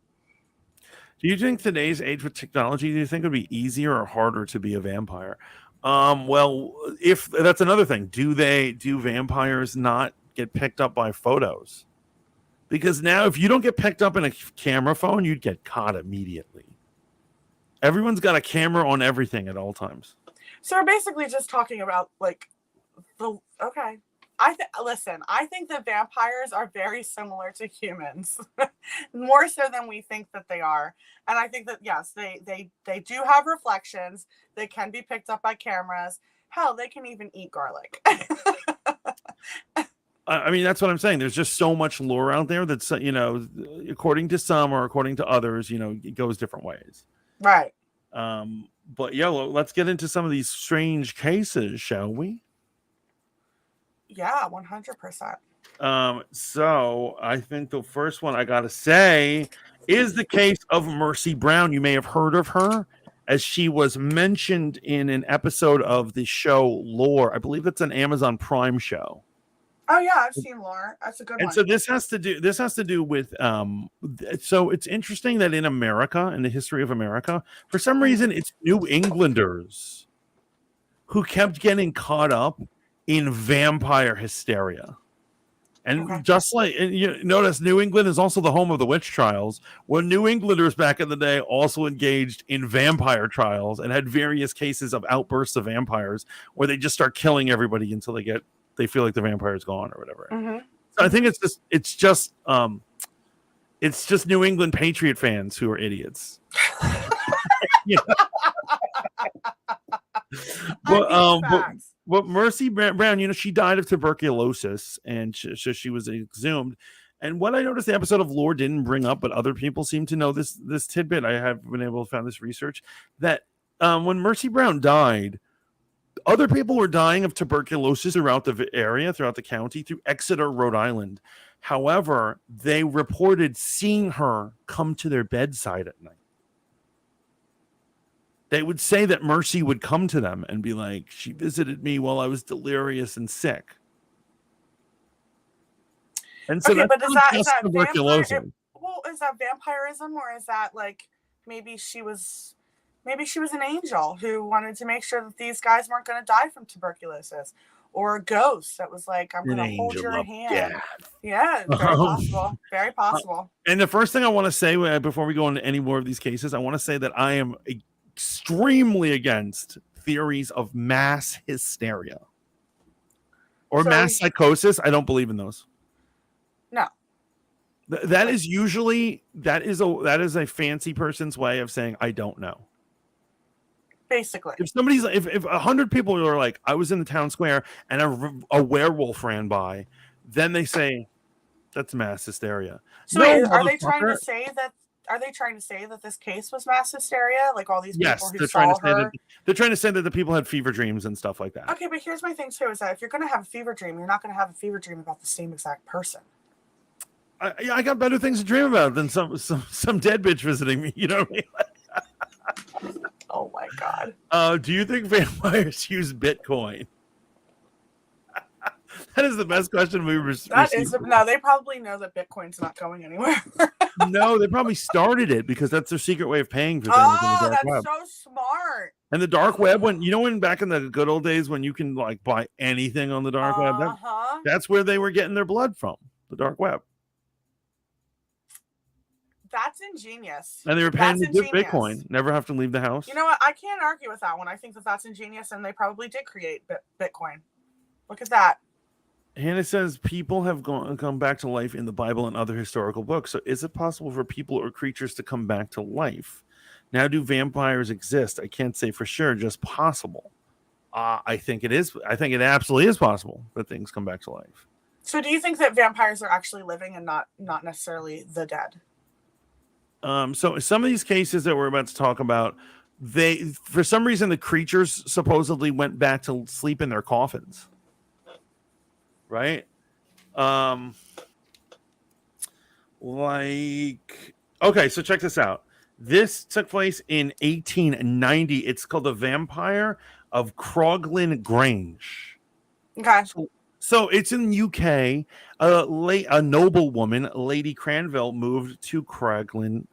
Do you think today's age with technology, do you think it would be easier or harder to be a vampire? Well, if that's another thing, do vampires not get picked up by photos? Because now if you don't get picked up in a camera phone, you'd get caught immediately. Everyone's got a camera on everything at all times. So we're basically just talking about okay. I think that vampires are very similar to humans, more so than we think that they are. And I think that, yes, they do have reflections. They can be picked up by cameras. Hell, they can even eat garlic. I mean, that's what I'm saying. There's just so much lore out there that's, according to some or according to others, it goes different ways. Right. But yeah, let's get into some of these strange cases, shall we? Yeah, 100%. So I think the first one I gotta say is the case of Mercy Brown. You may have heard of her. as she was mentioned in an episode of the show Lore. I believe it's an Amazon Prime show. Oh yeah, I've seen Lore. That's a good And one. so this has to do with so it's interesting that in America, in the history of America, for some reason it's New Englanders who kept getting caught up in vampire hysteria. And just like, and you notice, New England is also the home of the witch trials, where New Englanders back in the day also engaged in vampire trials and had various cases of outbursts of vampires where they just start killing everybody until they feel like the vampire is gone or whatever. So I think it's just New England Patriot fans who are idiots. But Mercy Brown, she died of tuberculosis, and she was exhumed. And what I noticed the episode of Lore didn't bring up, but other people seem to know this tidbit. I have been able to find this research that when Mercy Brown died, other people were dying of tuberculosis throughout the area, throughout the county, through Exeter, Rhode Island. However, they reported seeing her come to their bedside at night. They would say that Mercy would come to them and be like, she visited me while I was delirious and sick. And so okay, but is that tuberculosis. Is that vampirism, or is that like maybe she was an angel who wanted to make sure that these guys weren't going to die from tuberculosis, or a ghost that was like, I'm going to hold your hand. Yeah, very possible. Very possible. And the first thing I want to say before we go into any more of these cases, I want to say that I am extremely against theories of mass hysteria or mass psychosis. I don't believe in those. No. That is usually that is a fancy person's way of saying I don't know. Basically, if 100 people are like, I was in the town square and a werewolf ran by, then they say that's mass hysteria. So are they trying to say that? Are they trying to say that this case was mass hysteria? Like all these people who saw her? They're trying to say that the people had fever dreams and stuff like that. Okay, but here's my thing too: is that if you're going to have a fever dream, you're not going to have a fever dream about the same exact person. I got better things to dream about than some dead bitch visiting me. You know what I mean? Oh my god! Do you think vampires use Bitcoin? That is the best question we received. No, they probably know that Bitcoin's not going anywhere. No, they probably started it because that's their secret way of paying for things in the dark web. That's so smart. And the dark web, when back in the good old days when you can like buy anything on the dark web, that's where they were getting their blood from, the dark web. That's ingenious. And they were paying with Bitcoin. Never have to leave the house. You know what? I can't argue with that one. I think that that's ingenious, and they probably did create Bitcoin. Look at that. Hannah says people have come back to life in the Bible and other historical books. So is it possible for people or creatures to come back to life? Now, do vampires exist? I can't say for sure, just possible. I think it is. I think it absolutely is possible that things come back to life. So do you think that vampires are actually living and not necessarily the dead? So some of these cases that we're about to talk about, for some reason, the creatures supposedly went back to sleep in their coffins. Right? Okay, so check this out. This took place in 1890. It's called The Vampire of Croglan Grange. Okay. So it's in the UK. A noblewoman, Lady Cranville, moved to Croglan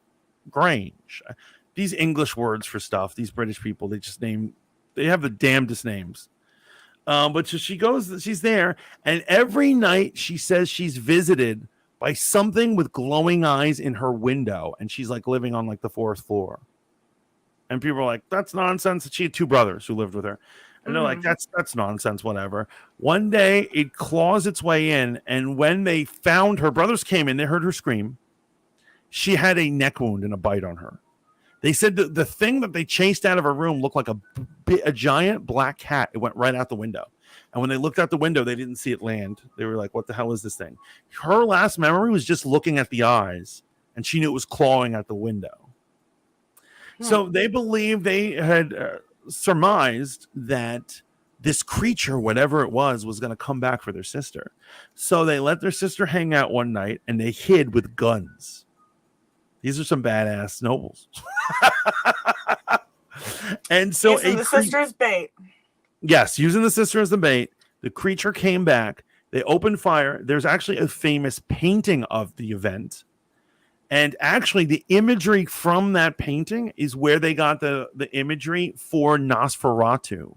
Grange. These English words for stuff, these British people, they have the damnedest names. But so she's there, and every night she says she's visited by something with glowing eyes in her window, and she's like living on like the 4th floor. And people are like, that's nonsense. She had 2 brothers who lived with her. And they're like, that's nonsense, whatever. One day it claws its way in, and when they found her brothers came in, they heard her scream. She had a neck wound and a bite on her. They said that the thing that they chased out of her room looked like a giant black cat. It went right out the window. And when they looked out the window, they didn't see it land. They were like, what the hell is this thing? Her last memory was just looking at the eyes, and she knew it was clawing at the window. So they believed they had surmised that this creature, whatever it was going to come back for their sister. So they let their sister hang out one night, and they hid with guns. These are some badass nobles. And so using the sister's bait. Yes, using the sister as the bait. The creature came back. They opened fire. There's actually a famous painting of the event. And actually, the imagery from that painting is where they got the imagery for Nosferatu.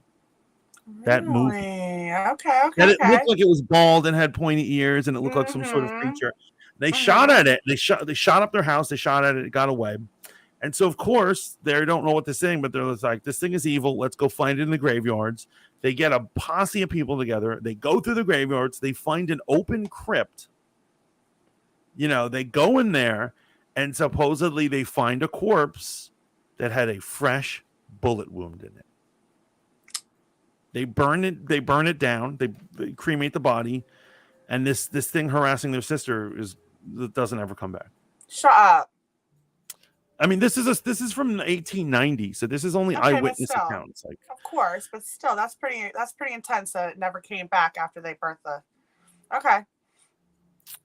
That movie. Okay. And it looked like it was bald and had pointy ears, and it looked like some sort of creature. They shot at it. They shot up their house. They shot at it. It got away. And so, of course, they don't know what this thing, but they're like, this thing is evil. Let's go find it in the graveyards. They get a posse of people together. They go through the graveyards. They find an open crypt. You know, they go in there, and supposedly they find a corpse that had a fresh bullet wound in it. They burn it. They burn it down. They cremate the body, and this thing harassing their sister doesn't ever come back. Shut up. I mean, this is from 1890, so this is only eyewitness accounts. Like, of course, but still, that's pretty intense that it never came back after they burnt the. Okay.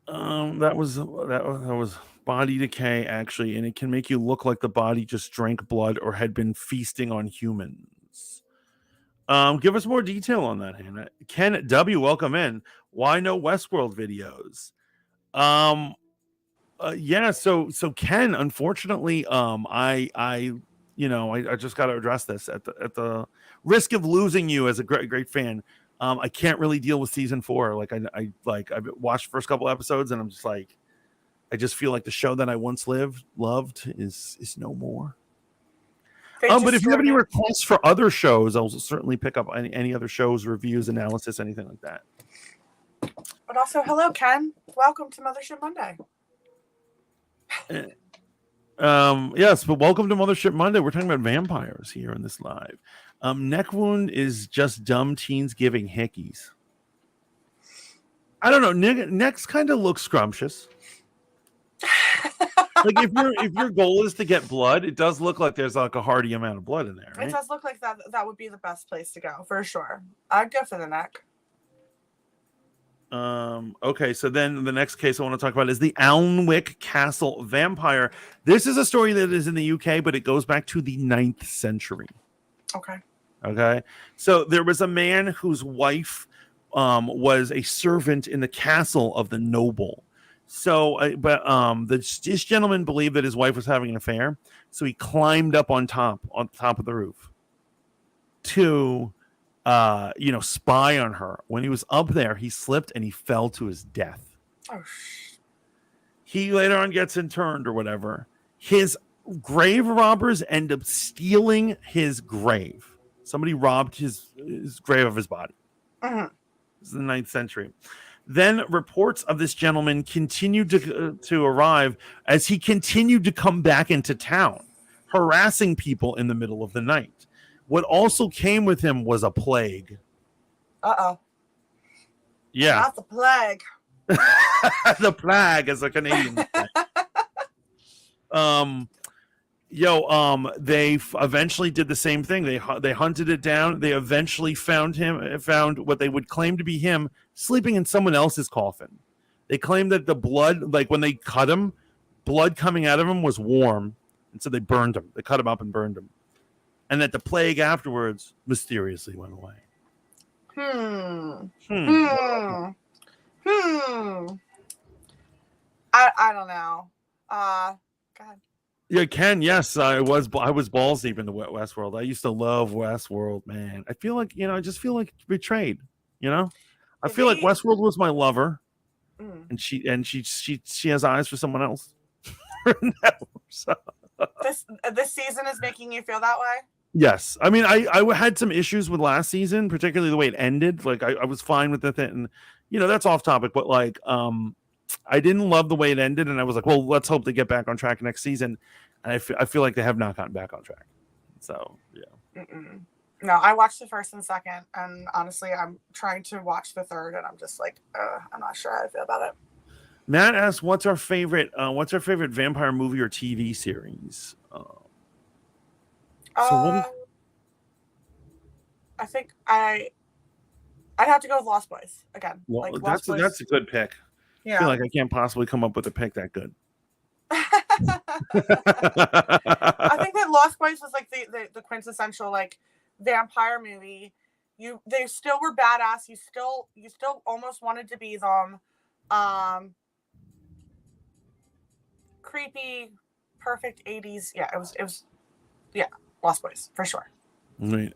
That was body decay actually, and it can make you look like the body just drank blood or had been feasting on humans. Give us more detail on that, Hannah. Ken W, welcome in. Why no Westworld videos? Yeah, so Ken, unfortunately, I just got to address this at the risk of losing you as a great fan. I can't really deal with season 4. Like I've watched the first couple episodes, and I'm just like, I just feel like the show that I once loved is no more. But if you have any requests for other shows, I'll certainly pick up any other shows, reviews, analysis, anything like that. But also, hello, Ken. Welcome to Mothership Monday. Yes, but welcome to Mothership Monday. We're talking about vampires here in this live. Neck wound is just dumb teens giving hickeys. I don't know. Necks kind of look scrumptious. Like if your goal is to get blood, it does look like there's like a hearty amount of blood in there. Right? It does look like that would be the best place to go for sure. I'd go for the neck. Okay, so then the next case I want to talk about is the Alnwick Castle vampire. This is a story that is in the UK, but it goes back to the 9th century. Okay. So there was a man whose wife was a servant in the castle of the noble. So, this gentleman believed that his wife was having an affair, so he climbed up on top of the roof to spy on her. When he was up there, he slipped and he fell to his death. He later on gets interned or whatever. His grave robbers end up stealing his grave. Somebody robbed his grave of his body. This is the 9th century. Then reports of this gentleman continued to arrive as he continued to come back into town, harassing people in the middle of the night. What also came with him was a plague. Uh-oh. Yeah. Not the plague. The plague is a Canadian thing. They eventually did the same thing. They hunted it down. They eventually found what they would claim to be him sleeping in someone else's coffin. They claimed that the blood, like when they cut him, blood coming out of him was warm. And so they burned him. They cut him up and burned him. And that the plague afterwards mysteriously went away. I don't know. God. Yeah, Ken. Yes, I was balls deep into Westworld. I used to love Westworld, man. I feel like I just feel like betrayed. I feel like Westworld was my lover, and she has eyes for someone else. So. This season is making you feel that way? Yes. I mean, I had some issues with last season, particularly the way it ended. Like I was fine with it, and that's off topic, but like I didn't love the way it ended, and I was like, well, let's hope they get back on track next season. And I feel like they have not gotten back on track. So yeah. No, I watched the first and second, and honestly, I'm trying to watch the third, and I'm just like, I'm not sure how I feel about it. Matt asks, "What's our favorite vampire movie or TV series?" I think I'd have to go with Lost Boys again. Well, that's a good pick. Yeah. I feel like I can't possibly come up with a pick that good. I think that Lost Boys was like the quintessential like vampire movie. They still were badass. You still almost wanted to be them. Creepy, perfect 80s. Yeah, it was yeah, Lost Boys for sure. Right.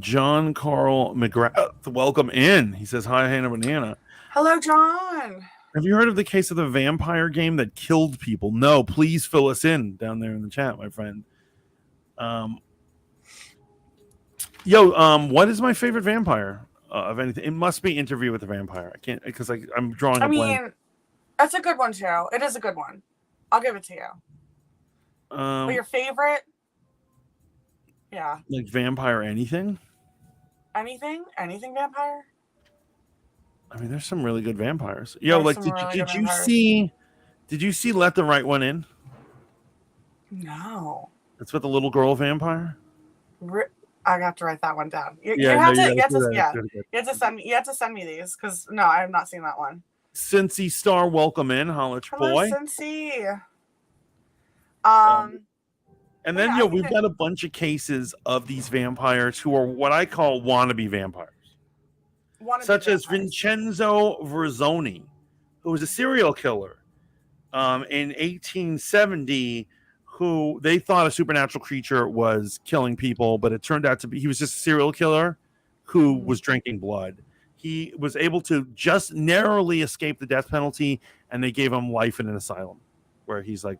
John Carl McGrath, welcome in. He says, hi, Hannah Banana. Hello, John. Have you heard of the case of the vampire game that killed people? No, please fill us in down there in the chat, my friend. What is my favorite vampire of anything? It must be Interview with the Vampire. I can't, because I'm drawing a blank. That's a good one too. It is a good one. I'll give it to you. But your favorite? Yeah. Like vampire anything? Anything vampire? I mean, there's some really good vampires. Did you see Let the Right One In? No. It's with the little girl vampire. I have to write that one down. You have to send me these because no, I have not seen that one. Cincy Star, welcome in, holla at your boy. Cincy. And then we've got a bunch of cases of these vampires who are what I call wannabe vampires. Such as Vincenzo Verzoni, who was a serial killer in 1870, who they thought a supernatural creature was killing people, but it turned out to be he was just a serial killer who was drinking blood. He was able to just narrowly escape the death penalty, and they gave him life in an asylum where he's like,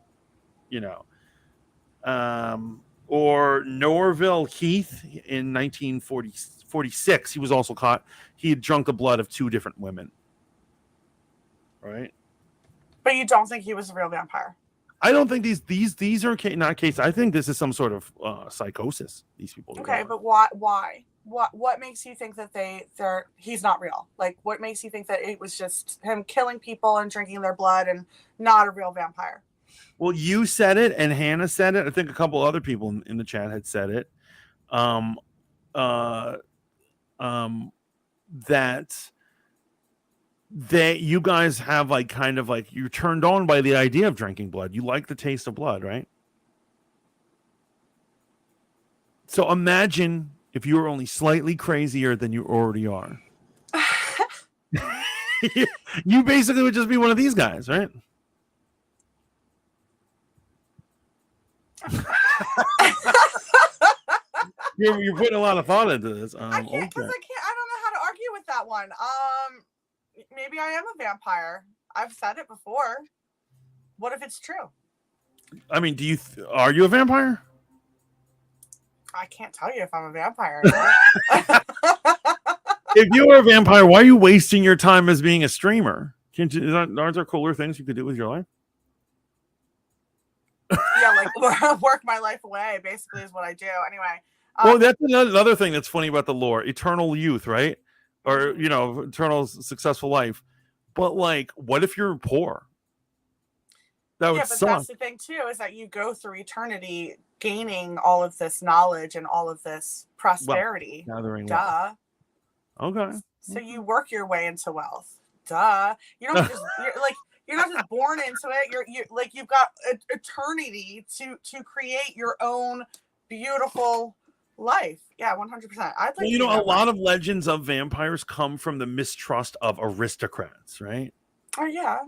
or Norville Keith in 1946, he was also caught. He had drunk the blood of 2 different women. Right? But you don't think he was a real vampire? I don't think these are not cases. I think this is some sort of psychosis. These people. Okay, but why? What makes you think that he's not real? Like, what makes you think that it was just him killing people and drinking their blood and not a real vampire? Well, you said it, and Hannah said it. I think a couple other people in the chat had said it. That you guys have like kind of like you're turned on by the idea of drinking blood. You like the taste of blood, right? So imagine if you were only slightly crazier than you already are. You basically would just be one of these guys, right? You're putting a lot of thought into this. I don't know how to argue with that one. Maybe I am a vampire. I've said it before. What if it's true? I mean, are you a vampire? I can't tell you if I'm a vampire. If you were a vampire, why are you wasting your time as being a streamer? Aren't there cooler things you could do with your life? Yeah, like work my life away, basically, is what I do. Anyway. Well, that's another thing that's funny about the lore. Eternal youth, right? Or, eternal successful life. But, like, what if you're poor? That would suck. That's the thing, too, is that you go through eternity gaining all of this knowledge and all of this prosperity. Gathering Duh. wealth. Okay. So you work your way into wealth. Duh. You don't just you're not just born into it. You've got eternity to create your own beautiful life. Yeah, 100%. A lot of legends of vampires come from the mistrust of aristocrats, right? Oh yeah.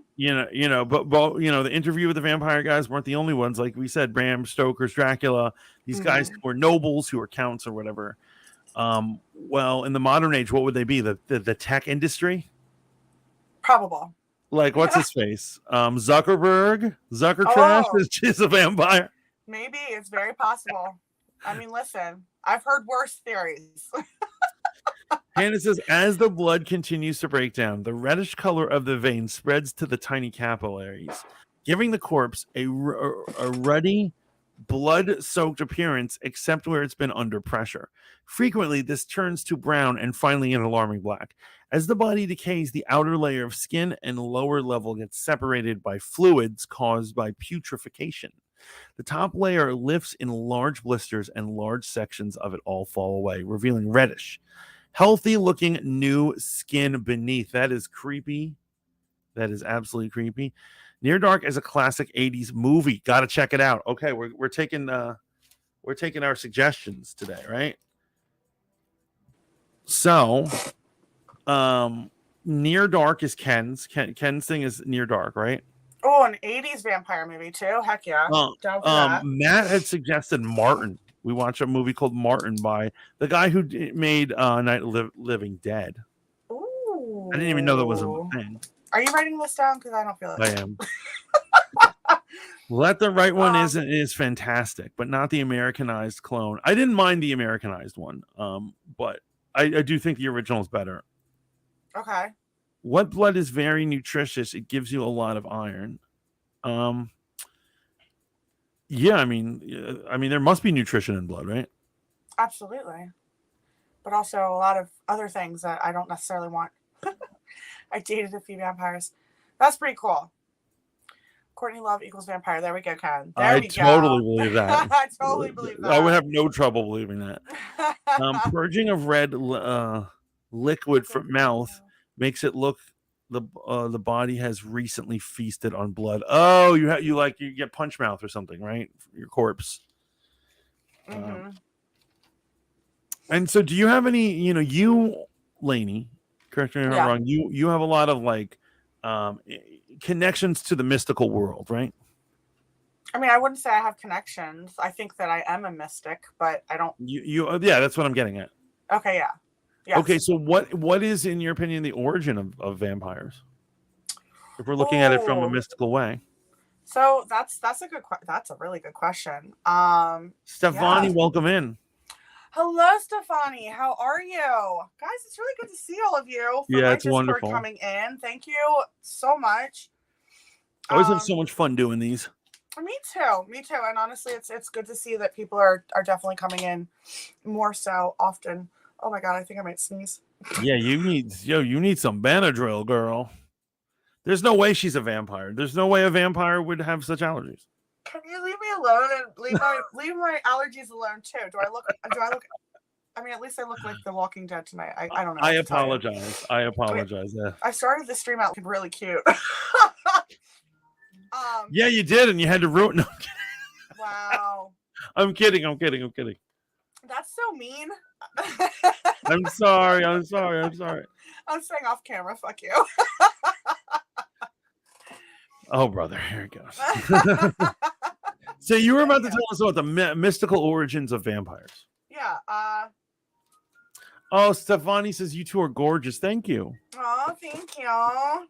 But the Interview with the Vampire guys weren't the only ones. Like we said, Bram Stoker's Dracula, these guys who were nobles, who were counts or whatever. Well, in the modern age, what would they be? The tech industry? Probable. Like, what's his face? Zuckerberg is a vampire. Maybe. It's very possible. I mean, listen, I've heard worse theories. Hannah says, as the blood continues to break down, the reddish color of the vein spreads to the tiny capillaries, giving the corpse a ruddy, blood-soaked appearance, except where it's been under pressure. Frequently, this turns to brown and finally an alarming black. As the body decays, the outer layer of skin and lower level gets separated by fluids caused by putrefaction. The top layer lifts in large blisters, and large sections of it all fall away, revealing reddish, healthy-looking new skin beneath. That is creepy. That is absolutely creepy. Near Dark is a classic 80s movie. Got to check it out. Okay, we're taking our suggestions today, right? So, Near Dark is Ken's. Ken's thing is Near Dark, right? Oh, an 80s vampire movie too. Heck yeah. Down for that. Matt had suggested Martin. We watched a movie called Martin by the guy who made Night of Living Dead. Ooh. I didn't even know that was a thing. Are you writing this down? Because I don't feel like I am. Let the Right One is fantastic, but not the Americanized clone. I didn't mind the Americanized one, but I do think the original is better. Okay. What Blood is very nutritious. It gives you a lot of iron. Yeah, I mean, there must be nutrition in blood, right? Absolutely. But also a lot of other things that I don't necessarily want. I dated a few vampires. That's pretty cool. Courtney Love equals vampire. There we go, Ken. There we go. I totally believe that. I totally believe that. I would have no trouble believing that. Purging of red liquid from mouth makes it look the body has recently feasted on blood. Oh, you get punch mouth or something, right? Your corpse. Mm-hmm. And so, do you have any? You, Lainey, correct me if I'm wrong. You have a lot of connections to the mystical world, right? I mean, I wouldn't say I have connections. I think that I am a mystic, but I don't. Yeah, that's what I'm getting at. Okay, yeah. Yes. Okay, so what is, in your opinion, the origin of vampires? If we're looking at it from a mystical way. So that's a really good question. Stefani, welcome in. Hello, Stefani. How are you? Guys, it's really good to see all of you. Yeah, it's wonderful. Coming in. Thank you so much. I always have so much fun doing these. Me too. And honestly, it's good to see that people are definitely coming in more so often. Oh my God, I think I might sneeze. Yeah, you need some Benadryl, girl. There's no way she's a vampire. There's no way a vampire would have such allergies. Can you leave me alone and leave my allergies alone too? Do I look? I mean, at least I look like The Walking Dead tonight. I don't know. I apologize. Yeah. I started the stream out looking really cute. Yeah, you did, and you had to ruin. No, I'm kidding. Wow. I'm kidding. That's so mean. I'm sorry. I'm staying off camera. Fuck you. Oh, brother, here it goes. So you were about to tell us about the mystical origins of vampires. Yeah. Oh, Stefani says you two are gorgeous. Thank you. Oh, thank you.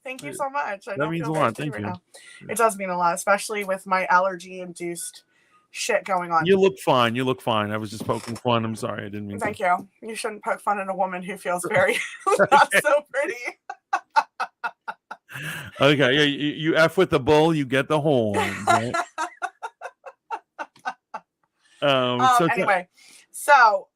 Thank you so much. That means a lot. Thank you. Now. It does mean a lot, especially with my allergy-induced shit going on. You look fine. I was just poking fun. I'm sorry. I didn't mean Thank you. You shouldn't poke fun at a woman who feels very not so pretty. Okay. Yeah, you F with the bull, you get the horn. Right? Anyway, so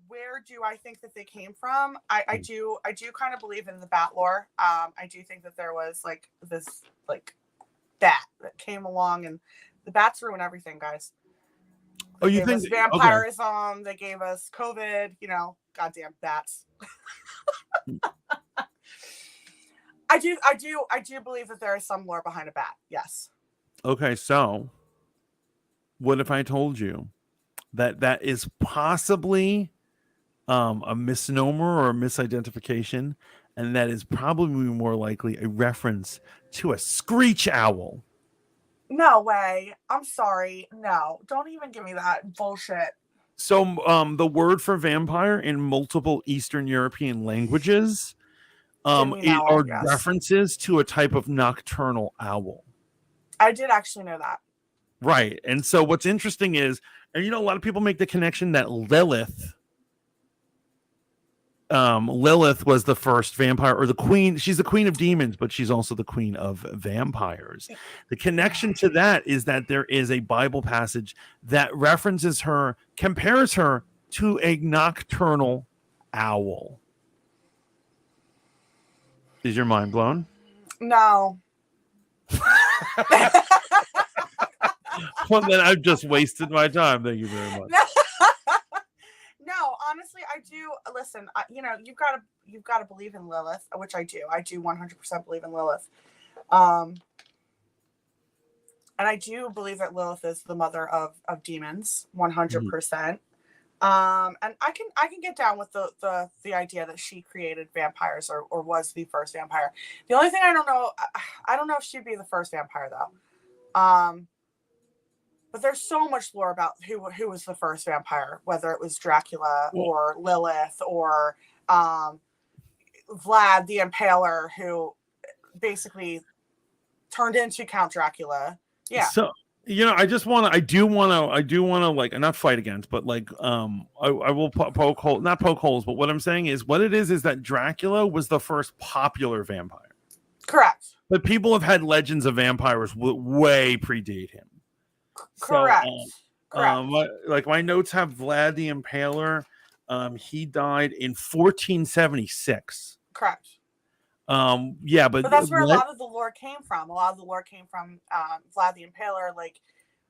where do I think that they came from? I do kind of believe in the bat lore. I do think that there was this bat that came along, and the bats ruin everything, guys. Oh, you think vampirism? Okay. They gave us COVID. Goddamn bats. I do believe that there is some lore behind a bat. Yes. Okay, so what if I told you that is possibly a misnomer or a misidentification, and that is probably more likely a reference to a screech owl? No way. I'm sorry. No, don't even give me that bullshit. So the word for vampire in multiple Eastern European languages references to a type of nocturnal owl. I did actually know that. Right. And so what's interesting is, and a lot of people make the connection that Lilith was the first vampire, or the queen. She's the queen of demons, but she's also the queen of vampires. The connection to that is that there is a Bible passage that references her, compares her to a nocturnal owl. Is your mind blown? No. Well, then I've just wasted my time. Thank you very much. No, honestly, I do. Listen, you've got to believe in Lilith, which I do. I do 100% believe in Lilith. Um, and I do believe that Lilith is the mother of demons, 100%. And I can get down with the idea that she created vampires or was the first vampire. The only thing I don't know if she'd be the first vampire though. But there's so much lore about who was the first vampire, whether it was Dracula or Lilith or Vlad the Impaler, who basically turned into Count Dracula. Yeah. So I do want to like not fight against, but like I will poke holes, not poke holes, but what I'm saying is what it is that Dracula was the first popular vampire. Correct. But people have had legends of vampires way predate him. Correct. So, Correct. like my notes have Vlad the Impaler. He died in 1476. Correct. Yeah, but that's where a lot of the lore came from. A lot of the lore came from Vlad the Impaler, like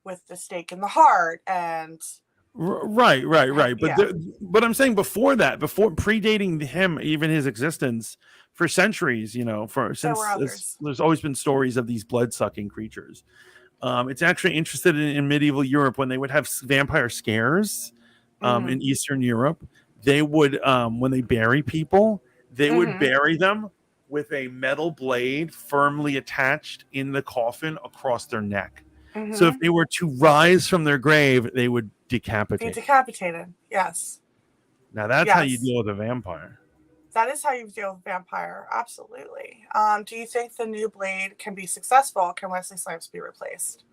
with the stake in the heart and right. But I'm saying before predating him, even his existence for centuries, there's always been stories of these blood-sucking creatures. It's actually interested in medieval Europe when they would have vampire scares in Eastern Europe. They would, when they bury people, they would bury them with a metal blade firmly attached in the coffin across their neck. So if they were to rise from their grave, they would decapitate. Be decapitated, yes. Now that's how you deal with a vampire. That is how you deal with a vampire, absolutely. Do you think the new Blade can be successful? Can Wesley Snipes be replaced?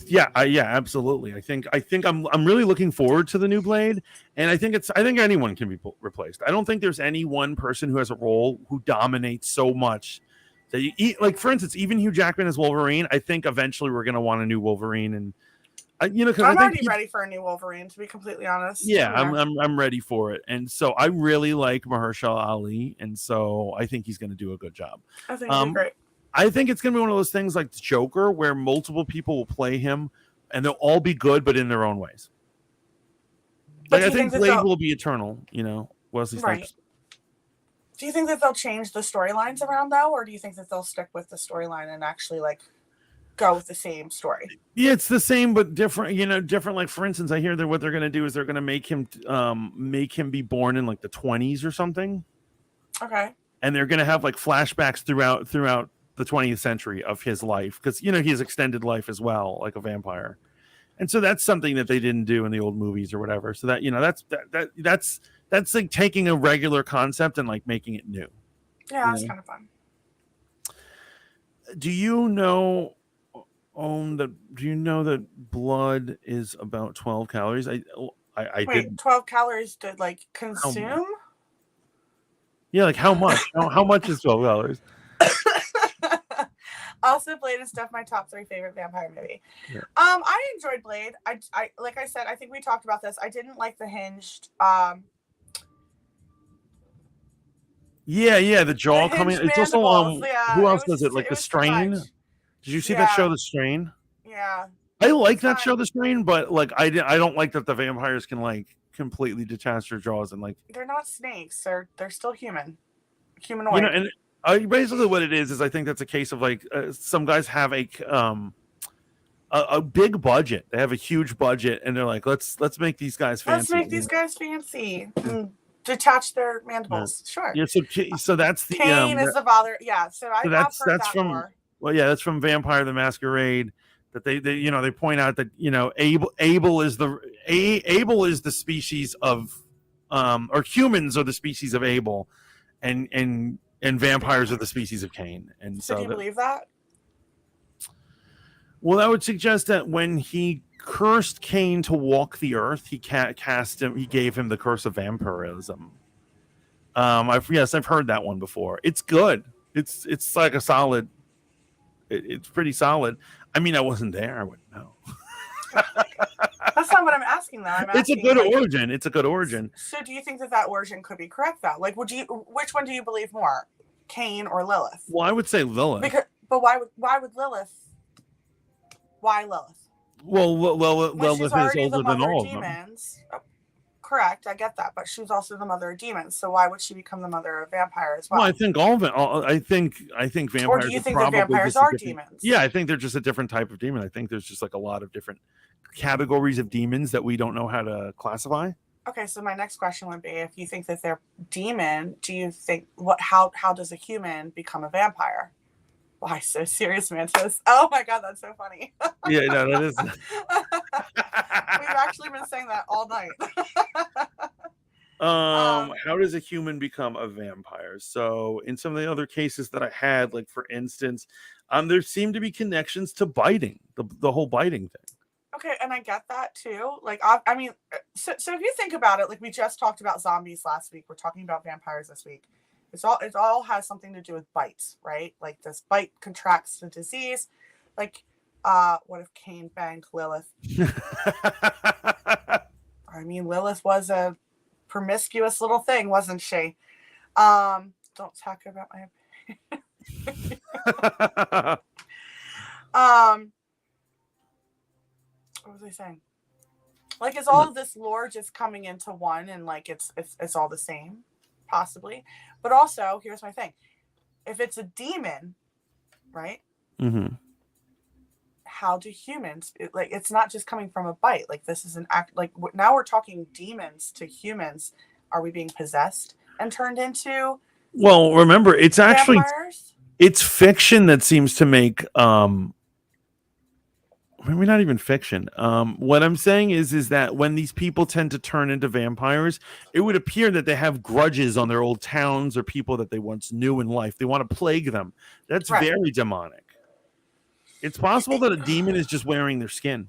Yeah, absolutely. I think I'm really looking forward to the new Blade, and I think anyone can be replaced. I don't think there's any one person who has a role who dominates so much that you eat. Like for instance, even Hugh Jackman as Wolverine. I think eventually we're going to want a new Wolverine, and because I'm already ready for a new Wolverine, to be completely honest. Yeah, I'm ready for it, and so I really like Mahershala Ali, and so I think he's going to do a good job. I think he'll be great. I think it's going to be one of those things like the Joker, where multiple people will play him, and they'll all be good, but in their own ways. Like I think Blade will be eternal, Wesley Snipes. Right. Do you think that they'll change the storylines around though, or do you think that they'll stick with the storyline and actually like go with the same story? Yeah, it's the same but different. Different. Like for instance, I hear that what they're going to do is they're going to make him be born in like the 20s or something. Okay. And they're going to have like flashbacks throughout the 20th century of his life, because he has extended life as well, like a vampire, and so that's something that they didn't do in the old movies or whatever. So that that's like taking a regular concept and like making it new. Yeah, that's kind of fun. Do you know that blood is about 12 calories? I Wait, did 12 calories to like consume? Yeah, like how much? How much is 12 calories? Also, Blade is definitely my top 3 favorite vampire movie. Yeah. I enjoyed Blade. I like I said, I think we talked about this. I didn't like the hinged. The jaw coming. It's also who else does it? Like The Strain. Did you see that show, The Strain? Yeah. I like that show, The Strain, but like I don't like that the vampires can like completely detach their jaws and like they're not snakes. They're still humanoid. And basically what it is I think that's a case of like some guys have a big budget. They have a huge budget, and they're like, let's make these guys fancy. Let's make these guys fancy. Detach their mandibles. Sure. Yeah. So that's the Cain is the father. Yeah. So that's from more. Well, yeah, that's from Vampire the Masquerade. That they point out that Abel is the species of or humans are the species of Abel, and vampires are the species of Cain. And so do you believe that? Well, that would suggest that when he cursed Cain to walk the earth, he cast him. He gave him the curse of vampirism. I've heard that one before. It's good. It's like a solid. It's pretty solid. I mean, I wasn't there. I wouldn't know. That's not what I'm asking, though. It's a good origin. It's a good origin. So, do you think that origin could be correct, though? Like, which one do you believe more, Cain or Lilith? Well, I would say Lilith. But why would Lilith? Why Lilith? Well, Lilith is older than all of them. correct. I get that, but she's also the mother of demons. So why would she become the mother of vampire as well? Well, I think all of it. I think vampires. Or do you think that vampires are demons? Yeah, I think they're just a different type of demon. I think there's just like a lot of different categories of demons that we don't know how to classify. Okay, so my next question would be: if you think that they're demon, do you think how does a human become a vampire? Why so serious, Mantis? Oh my god, that's so funny. Yeah, no, that is. We've actually been saying that all night. How does a human become a vampire? So in some of the other cases that I had, like for instance, there seem to be connections to biting, the whole biting thing. Okay, and I get that too. Like, I mean, so if you think about it, like we just talked about zombies last week, we're talking about vampires this week. It all has something to do with bites, right? Like this bite contracts the disease. Like, what if Cain banged Lilith? I mean, Lilith was a promiscuous little thing, wasn't she? Don't talk about my opinion. What was I saying? Like, is all of this lore just coming into one, and like it's all the same, possibly? But also, here's my thing: if it's a demon, right? Mm-hmm. How do humans? It's not just coming from a bite. Like, this is an act. Like, now we're talking demons to humans. Are we being possessed and turned into? Well, remember, it's actually vampires? It's fiction that seems to make maybe not even fiction. What I'm saying is that when these people tend to turn into vampires, it would appear that they have grudges on their old towns or people that they once knew in life. They want to plague them. That's right. Very demonic. It's possible that a demon is just wearing their skin.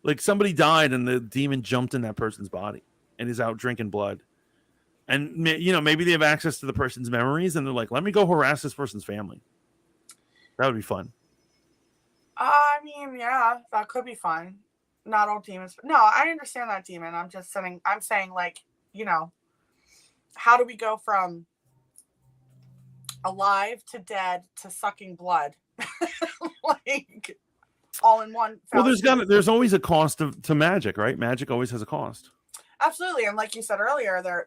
Like somebody died and the demon jumped in that person's body and is out drinking blood. And maybe they have access to the person's memories and they're like, let me go harass this person's family. That would be fun. I mean, yeah, that could be fun. Not all demons. No, I understand that demon. I'm saying like, how do we go from alive to dead to sucking blood? Like all in one. Well, there's always a cost to magic, right? Magic always has a cost. Absolutely. And like you said earlier, there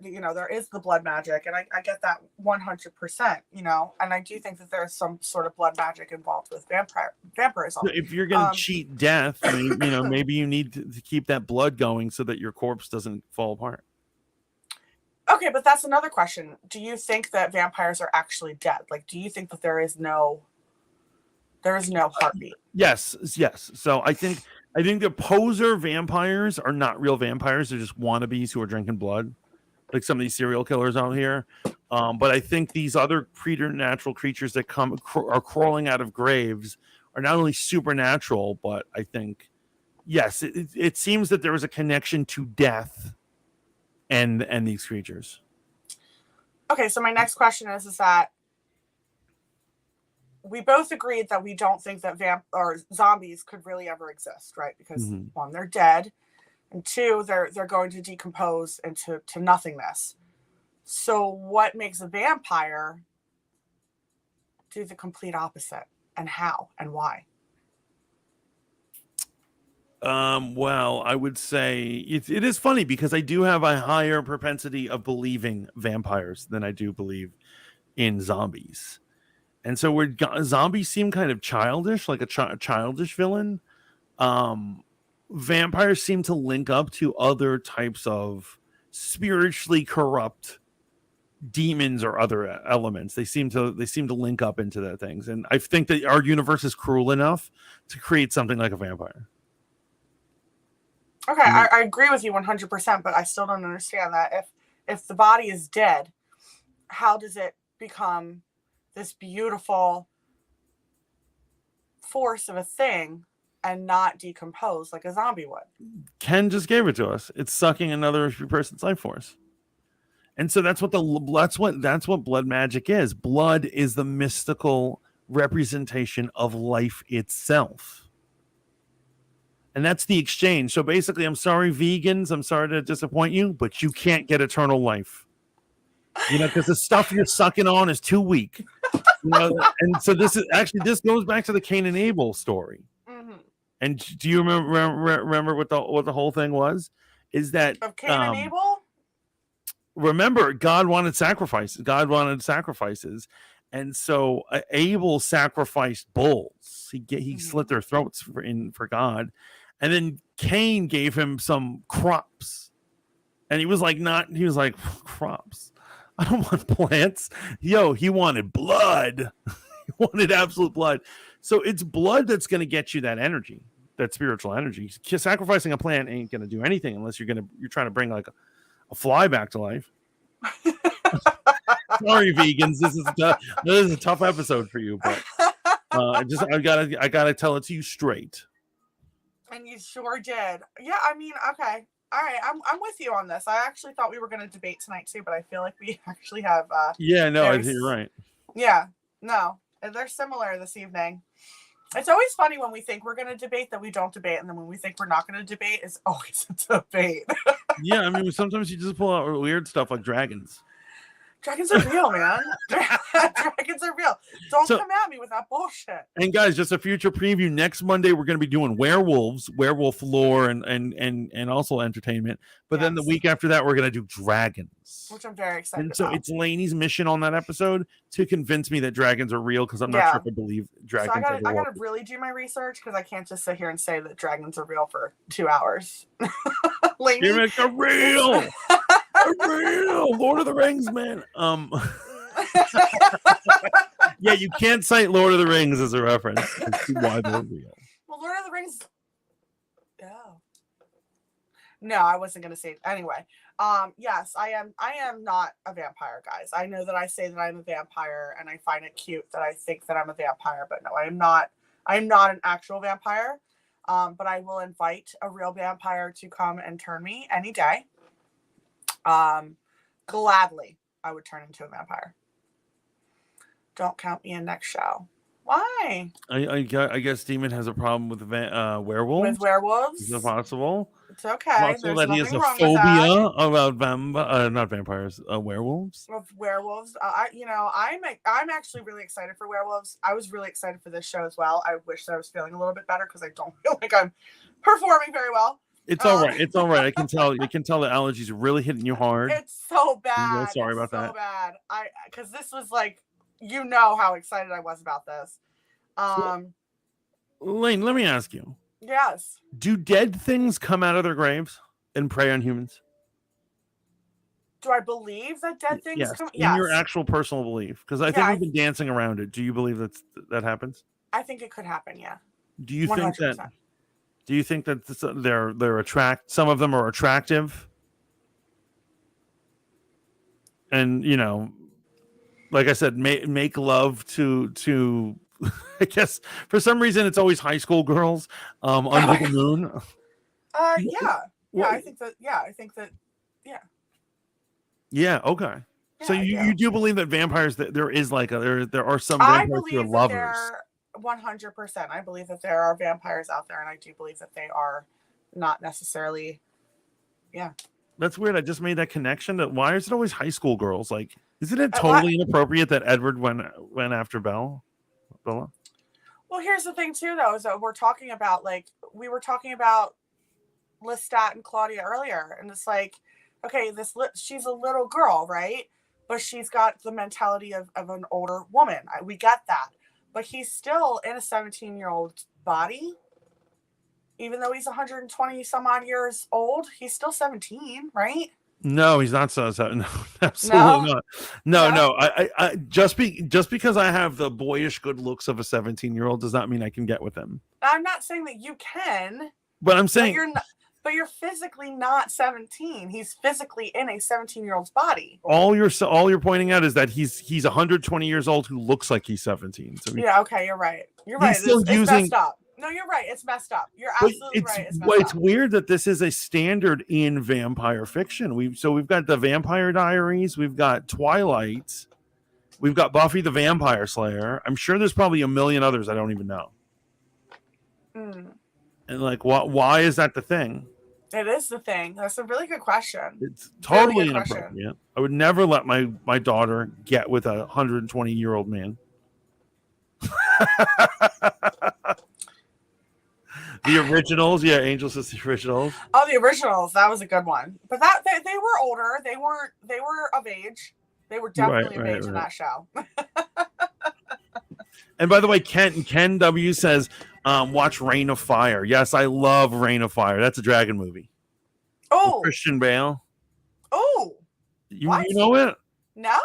is the blood magic, and I get that 100%, and I do think that there's some sort of blood magic involved with vampirism. So if you're going to cheat death, maybe you need to keep that blood going so that your corpse doesn't fall apart. Okay, but that's another question. Do you think that vampires are actually dead? Like, do you think that there is no heartbeat? Yes. So I think the poser vampires are not real vampires. They're just wannabes who are drinking blood, like some of these serial killers out here. But I think these other preternatural creatures that are crawling out of graves are not only supernatural, but I think, yes, it seems that there is a connection to death and these creatures. Okay, so my next question is that we both agreed that we don't think that zombies could really ever exist, right? Because one, they're dead, and two, they're going to decompose into nothingness. So what makes a vampire do the complete opposite, and how and why? Well, I would say it is funny because I do have a higher propensity of believing vampires than I do believe in zombies. And so where zombies seem kind of childish, like a childish villain, vampires seem to link up to other types of spiritually corrupt demons or other elements. They seem to link up into that things. And I think that our universe is cruel enough to create something like a vampire. Okay, I agree with you 100%, but I still don't understand that. If the body is dead, how does it become this beautiful force of a thing and not decompose like a zombie would? Ken just gave it to us. It's sucking another person's life force. And so that's what blood magic is. Blood is the mystical representation of life itself. And that's the exchange. So basically, I'm sorry, vegans, I'm sorry to disappoint you, but you can't get eternal life. Because the stuff you're sucking on is too weak. And so this goes back to the Cain and Abel story. Mm-hmm. And do you remember what the whole thing was? is that Of Cain and Abel? remember, God wanted sacrifices. God wanted sacrifices. And so Abel sacrificed bulls. He slit their throats for God. And then Cain gave him some crops. And he was like, crops. I don't want plants. Yo, he wanted blood. He wanted absolute blood. So it's blood that's going to get you that energy, that spiritual energy. Sacrificing a plant ain't going to do anything unless you're trying to bring like a fly back to life. Sorry, vegans. This is a tough episode for you, but I gotta tell it to you straight. And you sure did. Yeah, I mean, okay. All right, I'm with you on this. I actually thought we were going to debate tonight too, but I feel like we actually have. Yeah, no, you're right. Yeah, no, they're similar this evening. It's always funny when we think we're going to debate that we don't debate, and then when we think we're not going to debate, it's always a debate. Yeah, I mean, sometimes you just pull out weird stuff like dragons. Dragons are real, man. Dragons are real. Don't come at me with that bullshit. And guys, just a future preview. Next Monday, we're going to be doing werewolves, werewolf lore, and also entertainment. But then the week after that, we're going to do dragons, which I'm very excited about. So it's Lainey's mission on that episode to convince me that dragons are real, because I'm not sure if I believe dragons. So I got to really do my research, because I can't just sit here and say that dragons are real for 2 hours. Lainey, they're real. Real Lord of the Rings, man. Yeah, you can't cite Lord of the Rings as a reference to why they're real. Well, Lord of the Rings. Oh. No, I wasn't gonna say it. Anyway. Yes, I am not a vampire, guys. I know that I say that I'm a vampire, and I find it cute that I think that I'm a vampire, but no, I am not. I am not an actual vampire. But I will invite a real vampire to come and turn me any day. Gladly, I would turn into a vampire. Don't count me in next show. Why? I guess Demon has a problem with werewolves. With werewolves? Is it possible? It's okay. Also, that he has a phobia about not vampires, werewolves. With werewolves, I'm actually really excited for werewolves. I was really excited for this show as well. I wish that I was feeling a little bit better, because I don't feel like I'm performing very well. It's all right. It's all right. I can tell. You can tell the allergies are really hitting you hard. It's so bad. I'm really sorry about that. So bad. Because this was like, how excited I was about this. Lane, let me ask you. Yes. Do dead things come out of their graves and prey on humans? Do I believe that dead things come? Yes. In your actual personal belief, because I think we've been dancing around it. Do you believe that happens? I think it could happen. Yeah. Do you 100%. think that? Do you think that they're some of them are attractive? And like I said, make love to I guess for some reason it's always high school girls under the moon. Yeah. I think that. Yeah. Okay. Yeah, so you do believe that vampires, that there is like there are some vampires who are lovers. 100%. I believe that there are vampires out there, and I do believe that they are not necessarily. Yeah. That's weird. I just made that connection. That why is it always high school girls? Like, isn't it totally inappropriate that Edward went after Bella? Well, here's the thing too, though, is that we were talking about Lestat and Claudia earlier, and it's like, okay, she's a little girl, right? But she's got the mentality of an older woman. We get that. But he's still in a 17-year-old body. Even though he's 120 some odd years old, he's still 17, right? No, he's not. No, absolutely not. No. I just because I have the boyish good looks of a 17-year-old does not mean I can get with him. I'm not saying that you can. But I'm saying you're physically not 17. He's physically in a 17-year-old's body. All you're pointing out is that he's 120 years old who looks like he's 17. So yeah, okay, you're right. You're right. It's messed up. No, you're right. It's messed up. You're absolutely right. It's weird that this is a standard in vampire fiction. We've got the Vampire Diaries, we've got Twilight, we've got Buffy the Vampire Slayer. I'm sure there's probably a million others I don't even know. And like, why is that the thing? It is the thing. That's a really good question. It's totally inappropriate. I would never let my daughter get with a 120-year-old man. The originals, yeah, Angel says the originals. Oh, the originals. That was a good one. But that they were older. They were of age. They were Right, definitely of right, age in right. that show. And by the way, Ken W says, watch Reign of Fire. Yes, I love Reign of Fire. That's a dragon movie with Oh, Christian Bale. oh, You what? know it? No.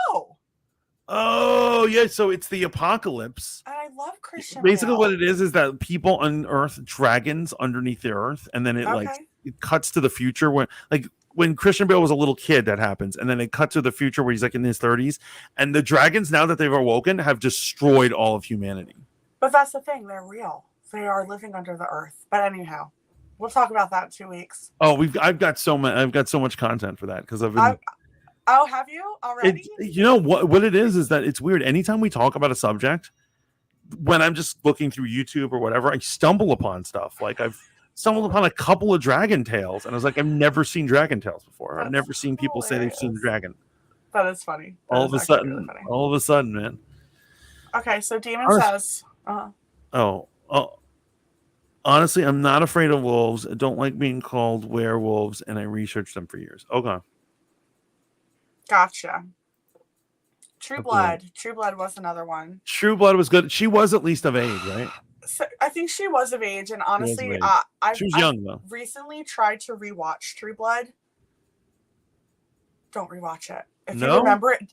Oh yeah, so it's the apocalypse. And I love Christian Basically, what Bale. it is that people unearth dragons underneath the earth, and then Okay. it cuts to the future when Christian Bale was a little kid. That happens, and then it cuts to the future where he's like in his 30s, and the dragons, now that they've awoken, have destroyed all of humanity. But that's the thing. They're real. They are living under the earth. But anyhow, we'll talk about that in 2 weeks. Oh, I've got so much content for that because I've been. Oh, have you already? You know what it is that it's weird. Anytime we talk about a subject, when I'm just looking through YouTube or whatever, I stumble upon stuff. Like I've stumbled upon a couple of dragon tales, and I was like, I've never seen dragon tales before. I've never seen people say they've seen the dragon. That is funny. All of a sudden, man. Okay, so Demon says. Oh, honestly, I'm not afraid of wolves. I don't like being called werewolves, and I researched them for years. Okay. Gotcha. True Blood. True Blood was another one. True Blood was good. She was at least of age, right? So I think she was of age, and honestly, she was young though. Recently tried to rewatch True Blood. Don't rewatch it.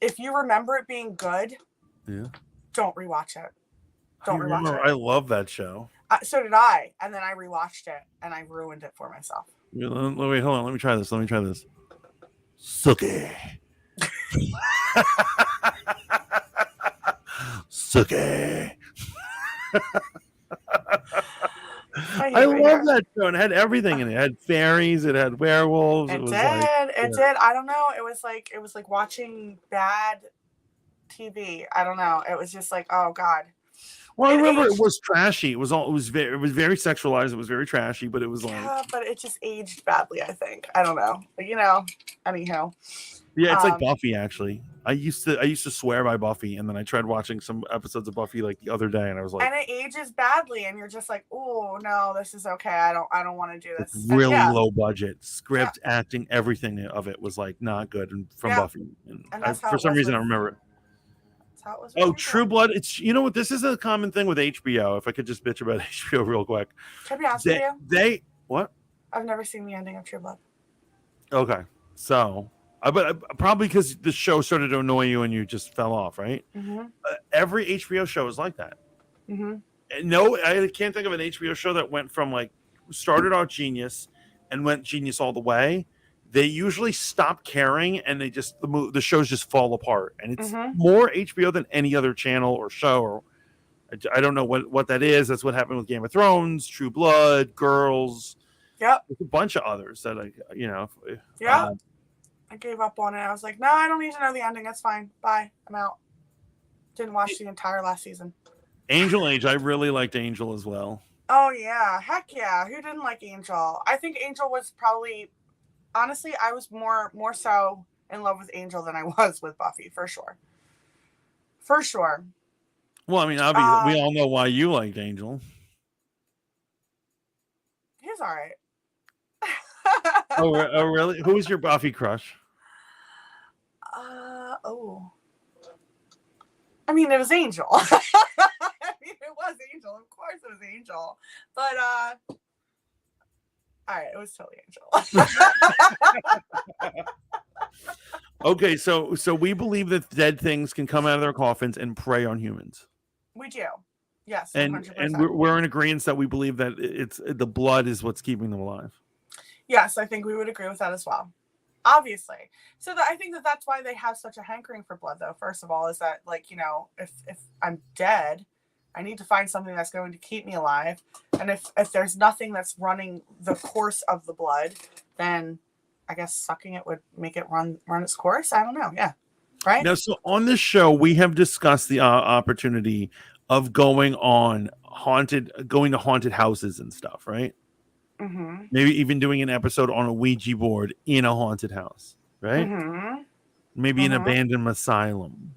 If you remember it being good, don't rewatch it. Don't rewatch it. I love that show. So did I, and then I rewatched it, and I ruined it for myself. Wait, hold on. Let me try this. Suki. Suki. I love that show. And it had everything in it. It had fairies. It had werewolves. It did. I don't know. It was like watching bad TV. I don't know. It was just like, oh God. Well, I remember it was trashy. It was very sexualized. It was very trashy, but it was but it just aged badly. I think. I don't know. But, anyhow. Yeah, it's like Buffy. Actually, I used to swear by Buffy, and then I tried watching some episodes of Buffy like the other day, and I was like, and it ages badly, and you're just like, oh no, this is okay. I don't want to do this. It's really low budget script, acting, everything of it was like not good. And from Buffy, and for some reason I remember it. How it was. Oh, True Blood. It's what this is a common thing with HBO. If I could just bitch about HBO real quick. Can I be honest with you? What? I've never seen the ending of True Blood. Okay, so but probably because the show started to annoy you and you just fell off, right? Mm-hmm. Every HBO show is like that. Mm-hmm. No, I can't think of an HBO show that went from started out genius and went genius all the way. They usually stop caring and they just the shows just fall apart, and it's more HBO than any other channel or show. Or I don't know what that is. That's what happened with Game of Thrones, True Blood, Girls. Yep, there's a bunch of others that I gave up on it. I was like, no, I don't need to know the ending. That's fine. Bye. I'm out. Didn't watch the entire last season. Angel Age. I really liked Angel as well. Oh yeah, heck yeah. Who didn't like Angel? I think Angel was probably. Honestly, I was more so in love with Angel than I was with Buffy, for sure. For sure. Well, I mean, obviously, we all know why you liked Angel. He's all right. Oh, really? Who was your Buffy crush? I mean, it was Angel. It was Angel. Of course it was Angel. But, all right, it was totally Angel. Okay, so we believe that dead things can come out of their coffins and prey on humans. We do, yes, 100%. And we're in agreement that we believe that it's the blood is what's keeping them alive. Yes, I think we would agree with that as well. Obviously, so I think that's why they have such a hankering for blood. Though, first of all, is that if I'm dead, I need to find something that's going to keep me alive. And if there's nothing that's running the course of the blood, then I guess sucking it would make it run its course. I don't know. Yeah. Right. Now, so on this show, we have discussed the opportunity of going to haunted houses and stuff, right? Mm-hmm. Maybe even doing an episode on a Ouija board in a haunted house, right? Mm-hmm. Maybe an abandoned asylum.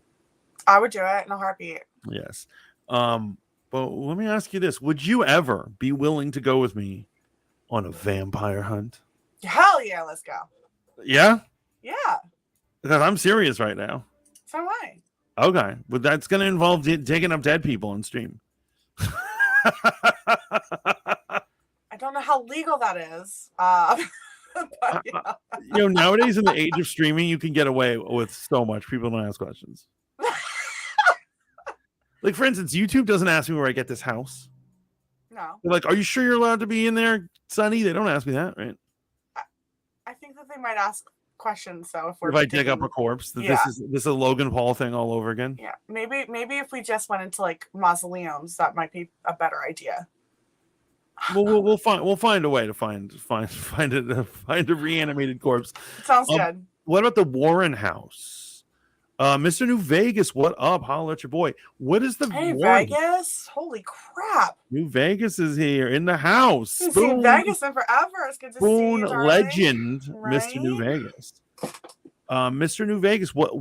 I would do it in a heartbeat. Yes. But let me ask you this: would you ever be willing to go with me on a vampire hunt? Hell yeah, let's go. Yeah, Yeah, because I'm serious right now. so am I. Okay, but that's going to involve digging up dead people on stream. I don't know how legal that is. But yeah. Nowadays in the age of streaming, you can get away with so much. People don't ask questions. Like, for instance, YouTube doesn't ask me where I get this house. No. They're like, are you sure you're allowed to be in there, Sonny? They don't ask me that, right? I think that they might ask questions, though, if I dig up a corpse, that this is a Logan Paul thing all over again. Yeah, maybe if we just went into like mausoleums, that might be a better idea. Well, we'll find a way to find a reanimated corpse. Sounds good. What about the Warren house? Mr. New Vegas, what up? Holla at your boy. What is the Warren? Vegas? Holy crap! New Vegas is here in the house. We've seen Vegas in forever. It's good to see you, legend, right? Mr. New Vegas. Mr. New Vegas, what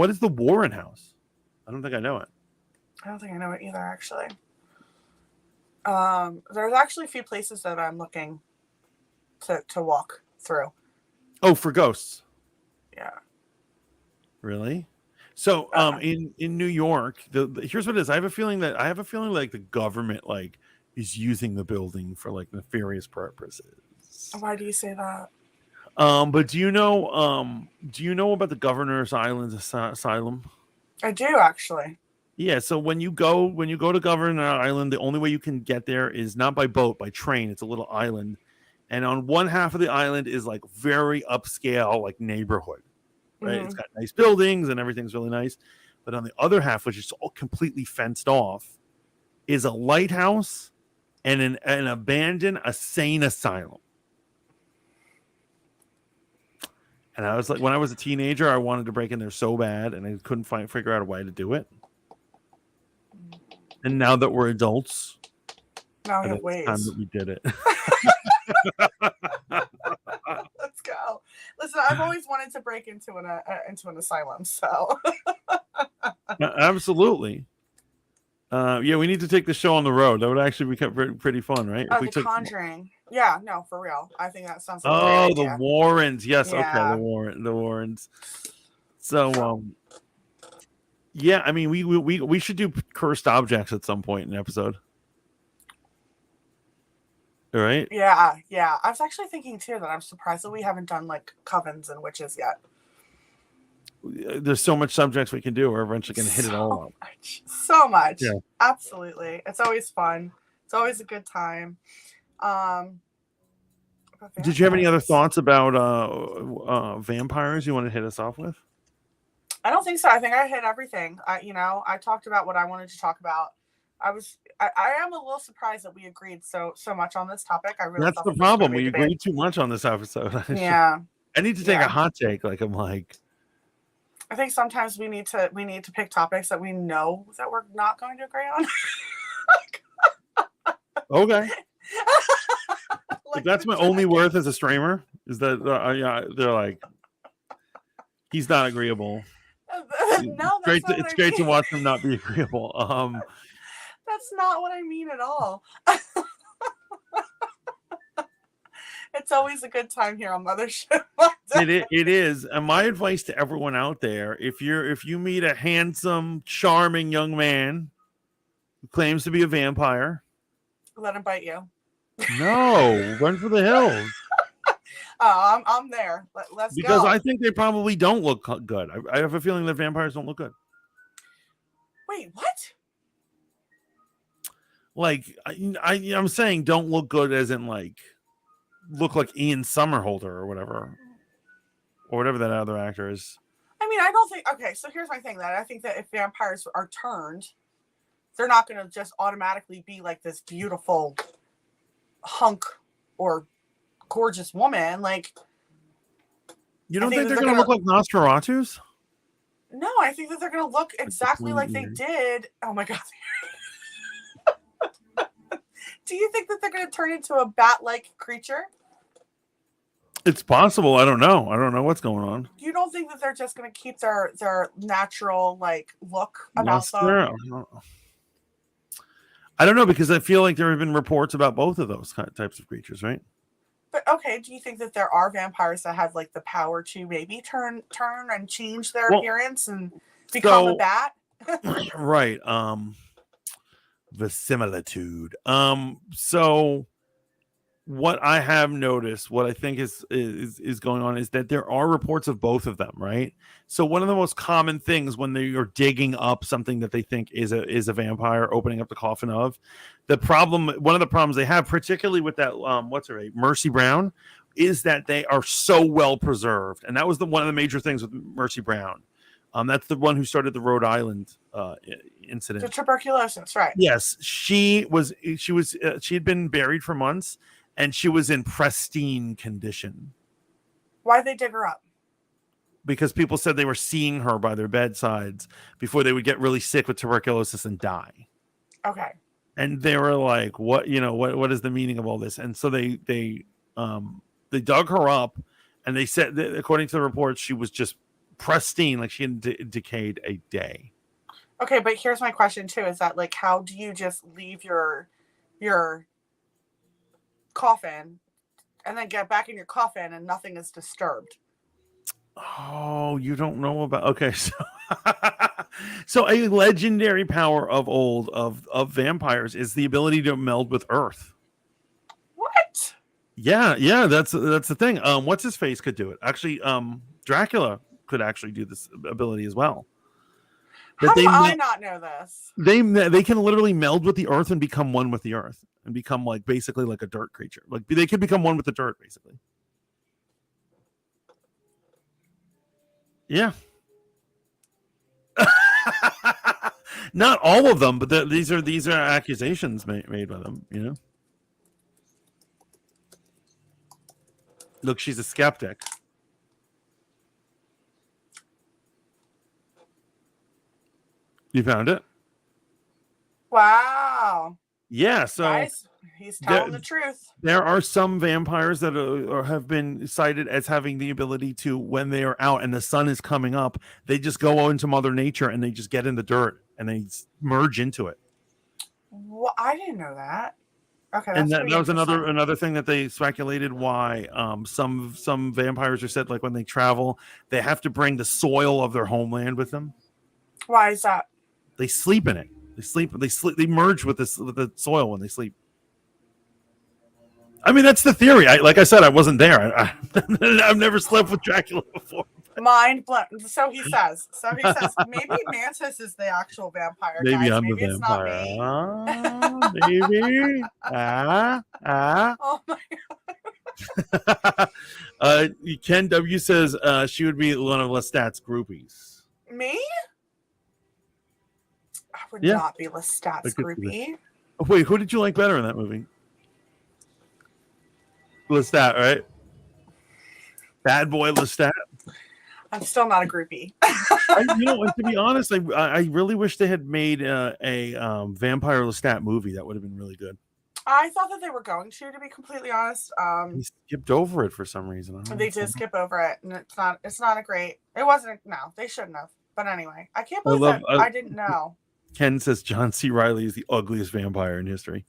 is the Warren house? I don't think I know it. I don't think I know it either, actually. There's actually a few places that I'm looking to walk through. Oh, for ghosts. Yeah. Really? So, in New York, here's what it is. I have a feeling like the government is using the building for like nefarious purposes. Why do you say that? But do you know about the Governor's Island Asylum? I do, actually. Yeah, so when you go to Governor Island, the only way you can get there is not by boat, by train. It's a little island, and on one half of the island is like very upscale, like neighborhood, right? Mm-hmm. It's got nice buildings and everything's really nice, but on the other half, which is all completely fenced off, is a lighthouse and an abandoned insane asylum. And I was like, when I was a teenager, I wanted to break in there so bad, and I couldn't figure out a way to do it. And now that we're adults, now we have ways. Time that we did it. Let's go. Listen, I've always wanted to break into an asylum, so absolutely. Yeah, we need to take the show on the road. That would actually be pretty fun, right? Oh, The Conjuring. Yeah, no, for real. I think that sounds like a great idea. The Warrens. Yes, yeah. Okay, the Warrens. So, yeah, I mean, we should do cursed objects at some point in an episode. All right? Yeah. I was actually thinking, too, that I'm surprised that we haven't done, like, covens and witches yet. There's so much subjects we can do. We're eventually going to hit it all up. So much. Yeah. Absolutely. It's always fun. It's always a good time. Did you have any other thoughts about vampires you want to hit us off with? I don't think so. I think I hit everything. I talked about what I wanted to talk about. I am a little surprised that we agreed so much on this topic. That's the problem. We agreed too much on this episode. Yeah. I need to take a hot take. I think sometimes we need to pick topics that we know that we're not going to agree on. Okay. If that's my only worth as a streamer, is that they're like, he's not agreeable. No, it's great to watch him not be agreeable. That's not what I mean at all. It's always a good time here on Mothership. It is. And my advice to everyone out there, if you meet a handsome, charming young man who claims to be a vampire, let him bite you. No, run for the hills. Oh, I'm there. Let's go. Because I think they probably don't look good. I have a feeling that vampires don't look good. Wait, what? Like, I'm saying don't look good as in like look like Ian Somerhalder or whatever that other actor is. I mean, I don't think. Okay, so here's my thing. That I think that if vampires are turned, they're not going to just automatically be like this beautiful hunk or gorgeous woman. Like, you don't think they're going to look like Nosferatu's? No, I think that they're going to look exactly like they did. Oh my god. Do you think that they're going to turn into a bat-like creature? It's possible. I don't know. I don't know what's going on. You don't think that they're just going to keep their natural like look about them? I don't know, because I feel like there have been reports about both of those types of creatures, right? But okay, do you think that there are vampires that have like the power to maybe turn and change their Well, appearance and become a so bat? right, the similitude. So what I have noticed, what I think is going on, is that there are reports of both of them, right? So one of the most common things when they are digging up something that they think is a vampire, opening up the coffin of, one of the problems they have, particularly with that what's her name, Mercy Brown, is that they are so well preserved, and that was one of the major things with Mercy Brown. That's the one who started the Rhode Island incident. The tuberculosis, right? Yes, she had been buried for months, and she was in pristine condition. Why'd they dig her up? Because people said they were seeing her by their bedsides before they would get really sick with tuberculosis and die. Okay. And they were like, "What? What is the meaning of all this?" And so they dug her up, and they said that, according to the reports, she was just pristine, like she hadn't decayed a day. Okay, but here's my question too: is that like, how do you just leave your coffin and then get back in your coffin and nothing is disturbed? Oh, you don't know about? Okay, so a legendary power of old of vampires is the ability to meld with earth. What? Yeah, that's the thing. What's his face could do it. Actually, Dracula could actually do this ability as well. How do I not know this? They can literally meld with the earth and become one with the earth and become like basically like a dirt creature. Like they could become one with the dirt, basically. Yeah. Not all of them, but these are accusations made by them. Look, she's a skeptic. You found it? Wow. Yeah, so guys, he's telling the truth. There are some vampires that have been cited as having the ability to, when they are out and the sun is coming up, they just go into Mother Nature and they just get in the dirt and they merge into it. Well, I didn't know that. Okay, and that was another thing that they speculated why some vampires are said, like, when they travel, they have to bring the soil of their homeland with them. Why is that? They sleep in it. They merge with the soil when they sleep. I mean, that's the theory. Like I said, I wasn't there. I've never slept with Dracula before. Mind blown. So he says. Maybe Mantis is the actual vampire. Maybe guys. I'm maybe the vampire. Maybe. Oh my god. Ken W says she would be one of Lestat's groupies. Me? I would not be Lestat's groupie. Oh, wait, who did you like better in that movie? Lestat, right? Bad boy Lestat. I'm still not a groupie. To be honest, I really wish they had made a vampire Lestat movie. That would have been really good. I thought that they were going to be completely honest. They skipped over it for some reason. They did skip over it, and it's not a great. It wasn't. No, they shouldn't have. But anyway, I can't believe that I didn't know. Ken says John C. Reilly is the ugliest vampire in history.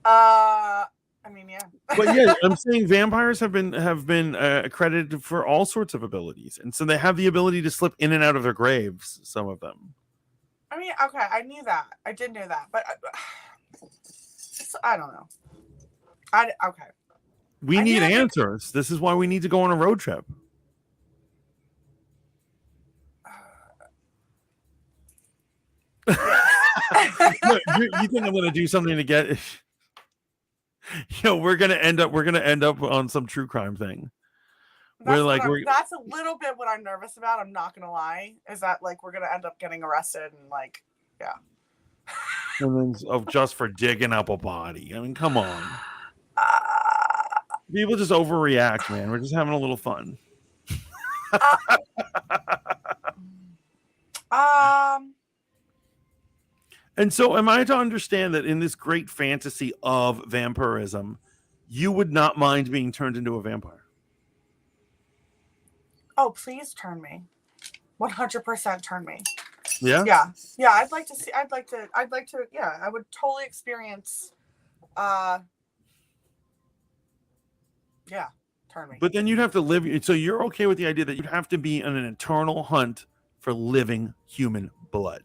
I mean, yeah. But yeah, I'm saying vampires have been accredited for all sorts of abilities, and so they have the ability to slip in and out of their graves. Some of them. I mean, okay, I knew that. I did know that, but I don't know. Okay. We need answers. This is why we need to go on a road trip. You think I'm going to do something to get? We're gonna end up on some true crime thing. That's a little bit what I'm nervous about. I'm not gonna lie. Is that like we're gonna end up getting arrested and like, yeah. And then just for digging up a body. I mean, come on. People just overreact, man. We're just having a little fun. And so am I to understand that in this great fantasy of vampirism, you would not mind being turned into a vampire? Oh, please turn me. 100% turn me. Yeah. Yeah. I'd like to see. I'd like to. Yeah, I would totally experience. Yeah, turn me. But then you'd have to live. So you're okay with the idea that you'd have to be on an eternal hunt for living human blood?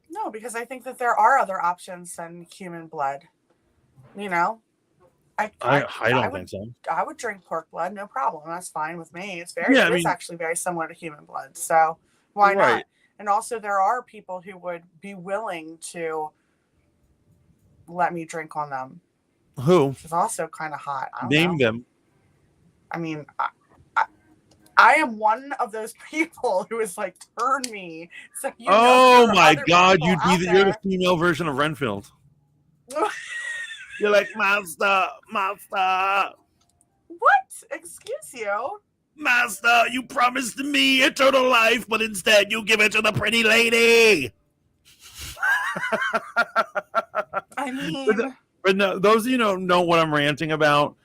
No, because I think that there are other options than human blood. You know, I don't would think so. I would drink pork blood, no problem. That's fine with me. Yeah, I It is mean, actually very similar to human blood. So why right. not? And also there are people who would be willing to let me drink on them, Who? which is also kind of hot. I don't Name know. them. I mean, I am one of those people who is like, turn me. So Oh there are my other God! people out You're the there. female version of Renfield. You're like, master, master, What? Excuse you? master. You promised me eternal life, but instead you give it to the pretty lady. I mean, But no, those of you don't know what I'm ranting about.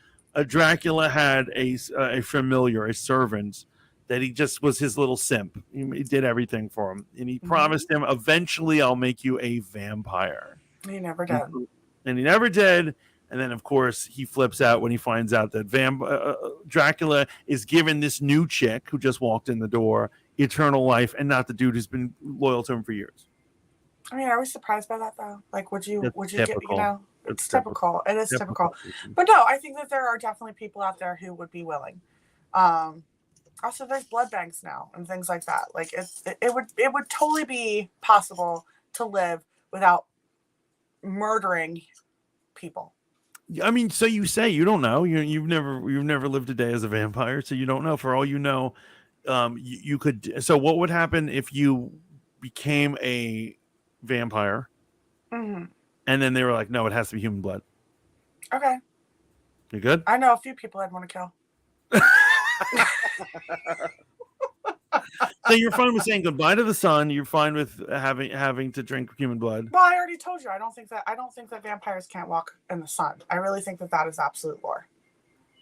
Dracula had a familiar, a servant that he just was his little simp. He did everything for him, and he promised him, "Eventually, I'll make you a vampire." he never did. And he never did. And then, of course, he flips out when he finds out that Dracula is given this new chick who just walked in the door eternal life, and not the dude who's been loyal to him for years. I mean, are we surprised by that though? Like, would you Typical. get, it's typical. It is typical. But no, I think that there are definitely people out there who would be willing. Also, there's blood banks now and things like that. Like, it would totally be possible to live without murdering people. I mean, so you say you don't know. You've never lived a day as a vampire, so you don't know. For all you know, you could. So what would happen if you became a vampire, Mm-hmm. and then they were like, "No, it has to be human blood." Okay. You good? I know a few people I'd want to kill. So you're fine with saying goodbye to the sun. You're fine with having to drink human blood. Well, I already told you. I don't think that vampires can't walk in the sun. I really think that is absolute lore.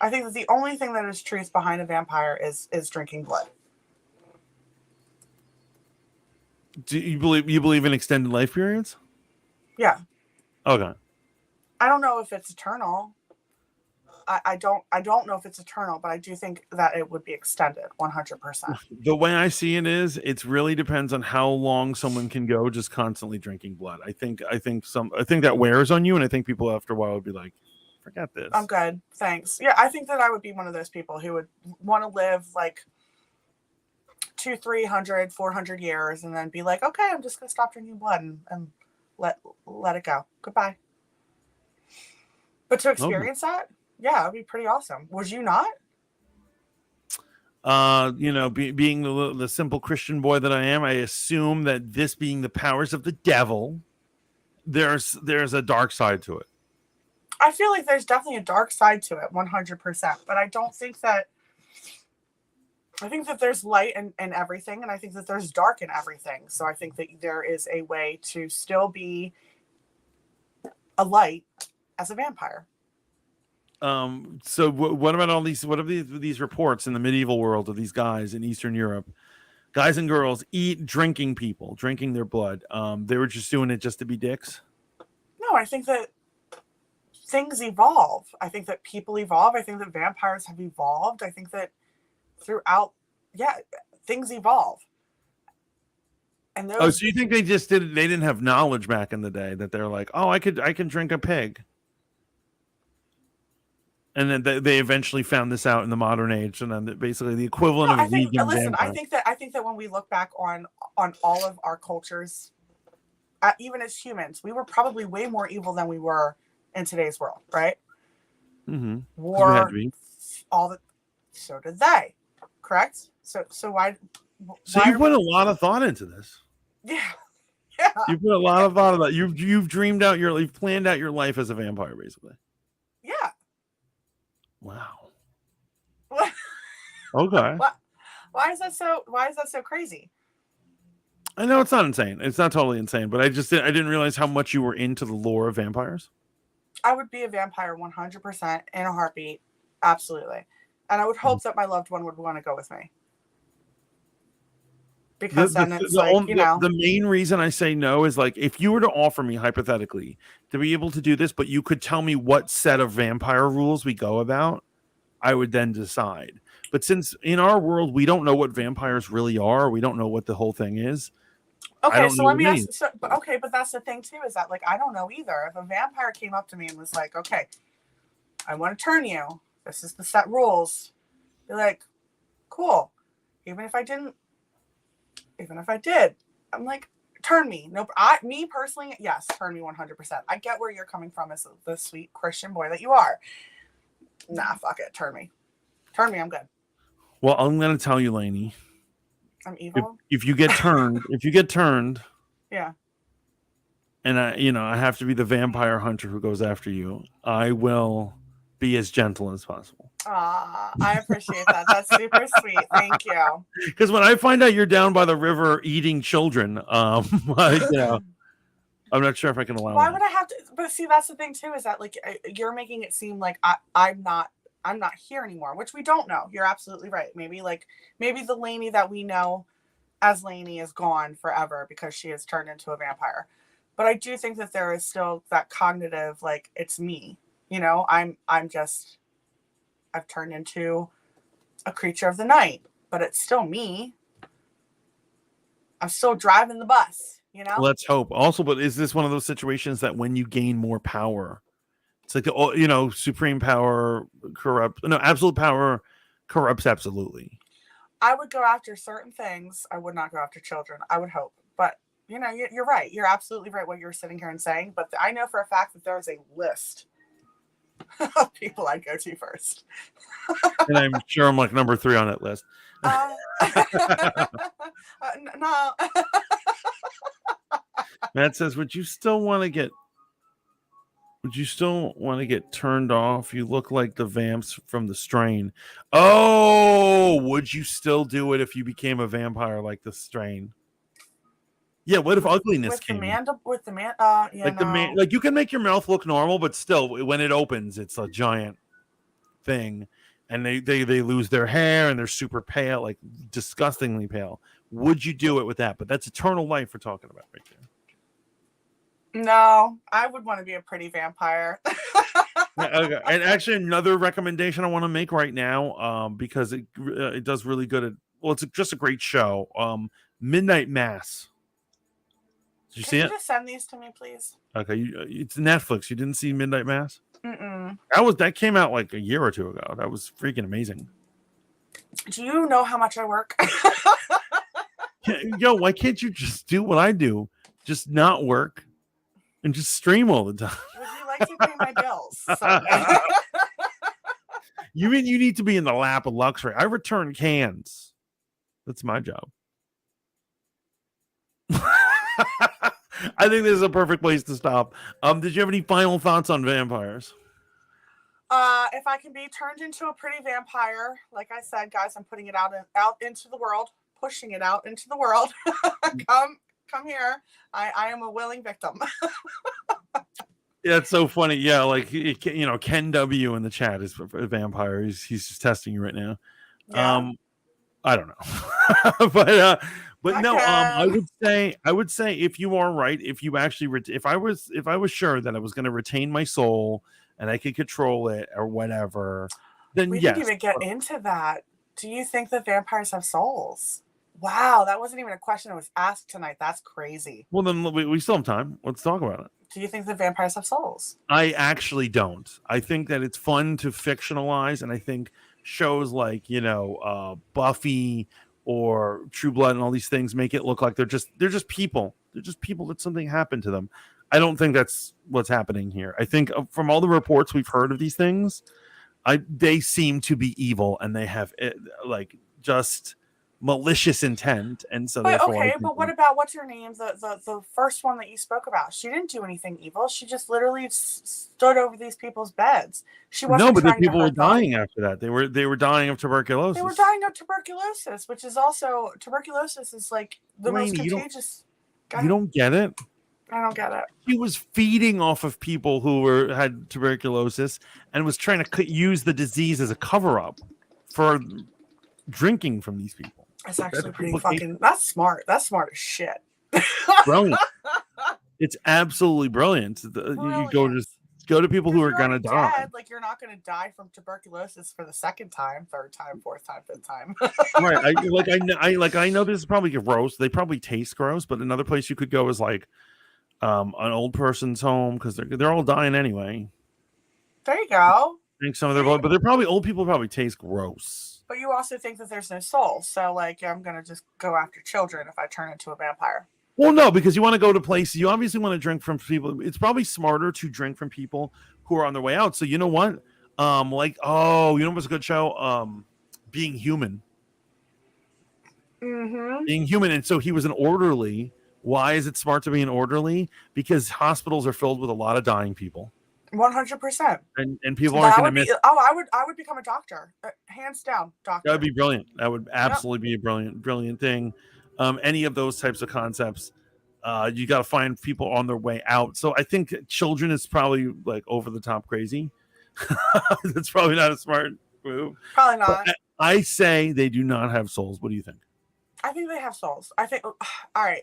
I think that the only thing that is truth behind a vampire is drinking blood. Do you believe in extended life periods? Yeah. Okay. I don't know if it's eternal. I don't know if it's eternal, but I do think that it would be extended 100%. The way I see it is, it really depends on how long someone can go just constantly drinking blood. I think that wears on you, and I think people after a while would be like, forget this. I'm good, thanks. Yeah, I think that I would be one of those people who would want to live like 200, 300, 400 years, and then be like, okay, I'm just gonna stop drinking blood and let it go. Goodbye. But to experience that. Yeah, it'd be pretty awesome. Would you not? Being the simple Christian boy that I am, I assume that this being the powers of the devil, there's a dark side to it. I feel like there's definitely a dark side to it, 100%. But I don't think that. I think that there's light in everything, and I think that there's dark in everything. So I think that there is a way to still be a light as a vampire. So what about all these? What are these reports in the medieval world of these guys in Eastern Europe, guys and girls drinking their blood? They were just doing it just to be dicks. No, I think that things evolve. I think that people evolve. I think that vampires have evolved. I think that throughout, things evolve. And so you think they didn't have knowledge back in the day that they're like, oh, I can drink a pig. And then they eventually found this out in the modern age, and then basically the equivalent of a vegan vampire. I think that when we look back on all of our cultures, even as humans, we were probably way more evil than we were in today's world, right? Mm-hmm. War, so did they, correct? So why? So you put a lot of thought into this. Yeah. You put a lot of thought about you've dreamed out you've planned out your life as a vampire, basically. Yeah. Wow. Okay. Why is that so crazy? I know it's not insane. It's not totally insane, but I didn't realize how much you were into the lore of vampires. I would be a vampire 100% in a heartbeat. Absolutely. And I would hope that my loved one would want to go with me. because then it's the main reason I say no is like if you were to offer me hypothetically to be able to do this, but you could tell me what set of vampire rules we go about, I would then decide. But since in our world we don't know what vampires really are, we don't know what the whole thing is. Okay, so let me ask. So, okay, but that's the thing too, is that like I don't know either. If a vampire came up to me and was like, "Okay, I want to turn you. This is the set rules," be like, "Cool." Even if I did, I'm like, "Turn me." Nope. Me personally, yes, turn me 100%. I get where you're coming from as the sweet Christian boy that you are. Nah, fuck it. Turn me. I'm good. Well, I'm gonna tell you, Lainey. I'm evil. If you get turned, yeah. And I have to be the vampire hunter who goes after you. I will be as gentle as possible. I appreciate that. That's super sweet. Thank you. Because when I find out you're down by the river eating children, I'm not sure if I can allow. Why would I have to? But see, that's the thing too, is that like you're making it seem like I'm not here anymore, which we don't know. You're absolutely right. Maybe the Lainey that we know as Lainey is gone forever because she has turned into a vampire. But I do think that there is still that cognitive, like, it's me. I've turned into a creature of the night, but it's still me. I'm still driving the bus, Let's hope. Also, but is this one of those situations that when you gain more power, it's like supreme power absolute power corrupts absolutely. I would go after certain things. I would not go after children. I would hope, but you're right. You're absolutely right what you're sitting here and saying. But I know for a fact that there is a list of people I'd go to first. And I'm sure I'm like number 3 on that list. No. Matt says, would you still want to get turned off? You look like the vamps from The Strain. Oh, would you still do it if you became a vampire like The Strain? Yeah, what if ugliness came? Like you can make your mouth look normal, but still, when it opens, it's a giant thing, and they lose their hair and they're super pale, like disgustingly pale. Would you do it with that? But that's eternal life we're talking about right there. No, I would want to be a pretty vampire. Okay. And actually, another recommendation I want to make right now, because it does really good. It's just a great show. Midnight Mass. Did you see it? Can you just send these to me, please? Okay, it's Netflix. You didn't see Midnight Mass? Mm-mm. That came out like a year or two ago. That was freaking amazing. Do you know how much I work? Yo, why can't you just do what I do? Just not work and just stream all the time. Would you like to pay my bills? You mean you need to be in the lap of luxury? I return cans. That's my job. I think this is a perfect place to stop. Did you have any final thoughts on vampires? If I can be turned into a pretty vampire, like I said, guys, I'm putting it out into the world, pushing it out into the world. Come here. I am a willing victim. Yeah, it's so funny. Yeah, like Ken W in the chat is a vampire. He's just testing you right now. Yeah. I don't know, but no. I would say if you are right, if you actually, if I was sure that I was going to retain my soul and I could control it or whatever, then we yes. didn't even get into that. Do you think that vampires have souls? Wow, that wasn't even a question that was asked tonight. That's crazy. Well, then we still have time. Let's talk about it. Do you think that vampires have souls? I actually don't. I think that it's fun to fictionalize, and I think shows like Buffy or True Blood and all these things make it look like they're just people. They're just people that something happened to them. I don't think that's what's happening here. I think from all the reports we've heard of these things, they seem to be evil and they have just malicious intent, and so but what about what's her name, the first one that you spoke about? She didn't do anything evil. She just literally stood over these people's beds. She wasn't. No, but the people were dying after that. They were dying of tuberculosis. They were dying of tuberculosis, which is also tuberculosis is like the most contagious. You don't get it. I don't get it. He was feeding off of people who had tuberculosis and was trying to use the disease as a cover up for drinking from these people. That's actually pretty fucking. That's smart. That's smart as shit. Brilliant. It's absolutely brilliant. You go to people who are gonna die. Dead, like you're not gonna die from tuberculosis for the second time, third time, fourth time, fifth time. Right. I know this is probably gross. They probably taste gross, but another place you could go is like an old person's home because they're all dying anyway. There you go. Drink some of their blood, but they're probably old people. Probably taste gross. But you also think that there's no soul, so like I'm gonna just go after children if I turn into a vampire. Well, no, because you want to go to places. You obviously want to drink from people. It's probably smarter to drink from people who are on their way out. So you know what? You know what's a good show? Being Human. Mm-hmm. Being Human, and so he was an orderly. Why is it smart to be an orderly? Because hospitals are filled with a lot of dying people. 100%. And people aren't going to miss. I would become a doctor, hands down, doctor. That would be brilliant. That would absolutely be a brilliant thing. Any of those types of concepts, you got to find people on their way out. So I think children is probably like over the top crazy. That's probably not a smart move. Probably not. But I say they do not have souls. What do you think? I think they have souls. I think. All right.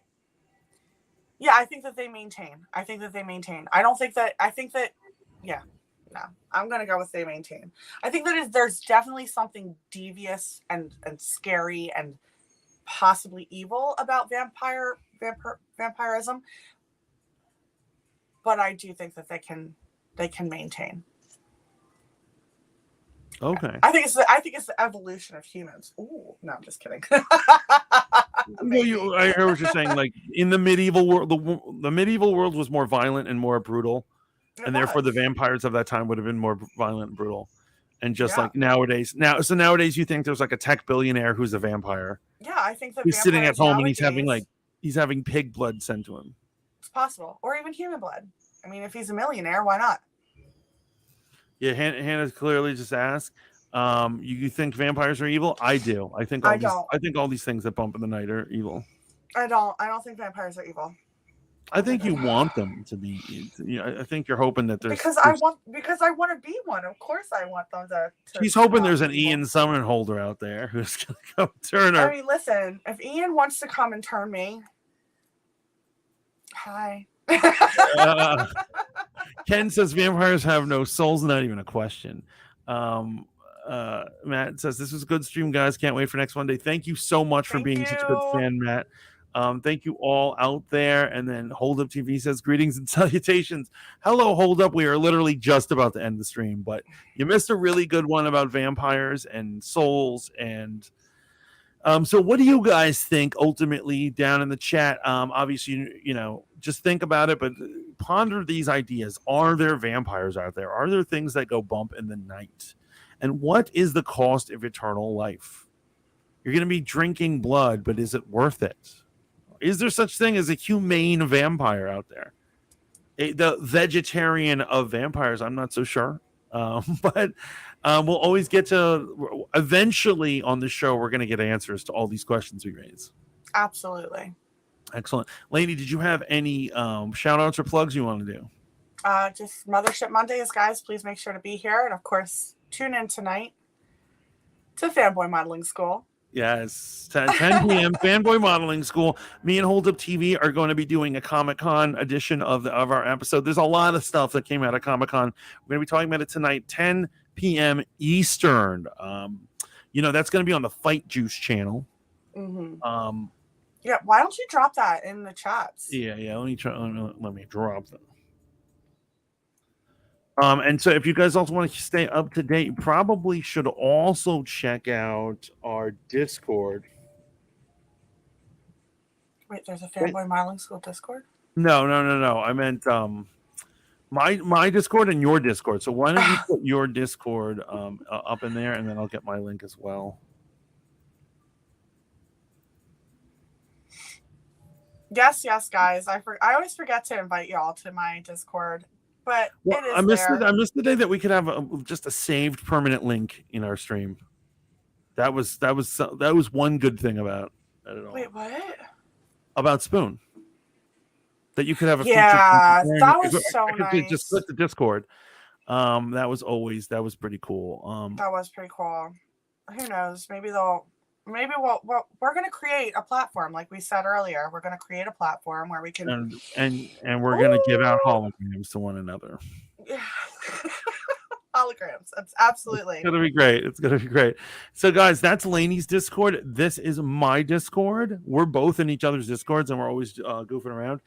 Yeah, I think that they maintain. I think that. Yeah. No, I'm gonna go with they maintain. I think that there's definitely something devious and scary and possibly evil about vampirism, but I do think that they can maintain. Okay. I think it's the evolution of humans. Ooh, no, I'm just kidding. I heard what you're saying. Like in the medieval world, the medieval world was more violent and more brutal. Therefore the vampires of that time would have been more violent and brutal. And just like nowadays you think there's like a tech billionaire who's a vampire. Yeah, I think that he's sitting at home and he's having pig blood sent to him. It's possible. Or even human blood. I mean, if he's a millionaire, why not? Yeah, Hannah clearly just asked. You think vampires are evil? I do. I think all these things that bump in the night are evil. I don't think vampires are evil. I think you want them to be. I think you're hoping that there's because I want to be one. Of course, I want them to. She's hoping there's an Ian summon holder out there who's gonna come turn her. I mean, listen. If Ian wants to come and turn me, hi. Ken says vampires have no souls. Not even a question. Matt says this was a good stream, guys. Can't wait for next Monday. Thank you so much for being such a good fan, Matt. Thank you all out there. And then Hold Up TV says greetings and salutations. Hello, Hold Up. We are literally just about to end the stream, but you missed a really good one about vampires and souls. And so what do you guys think ultimately down in the chat? Obviously, just think about it, but ponder these ideas. Are there vampires out there? Are there things that go bump in the night? And what is the cost of eternal life? You're going to be drinking blood, but is it worth it? Is there such thing as a humane vampire out there? The vegetarian of vampires, I'm not so sure. But we'll always get to, eventually on the show, we're going to get answers to all these questions we raise. Absolutely. Excellent. Lainey, did you have any shout outs or plugs you want to do? Just Mothership Mondays, guys. Please make sure to be here. And of course, tune in tonight to Fanboy Modeling School. Yes, 10 p.m. Fanboy Modeling School. Me and Hold Up TV are going to be doing a Comic-Con edition of our episode. There's a lot of stuff that came out of Comic-Con. We're going to be talking about it tonight, 10 p.m. Eastern. That's going to be on the Fight Juice channel. Mm-hmm. Yeah, why don't you drop that in the chats? Yeah. Let me drop that. And so if you guys also want to stay up to date, you probably should also check out our Discord. Wait, there's a Fanboy Modeling School Discord? No. I meant my Discord and your Discord. So why don't you put your Discord up in there, and then I'll get my link as well. Yes, guys. I always forget to invite y'all to my Discord. But I missed the day that we could have just a saved permanent link in our stream. That was one good thing about it all. Wait, what? About Spoon. That you could have a feature. Yeah, that was so nice. Just click the Discord. That was pretty cool. That was pretty cool. Who knows? Maybe they'll maybe we're going to create a platform, like we said earlier. We're going to create a platform where we can. And we're gonna give out holograms to one another. Holograms. Absolutely. It's gonna be great. It's gonna be great. So, guys, that's Lainey's Discord. This is my Discord. We're both in each other's Discords, and we're always goofing around.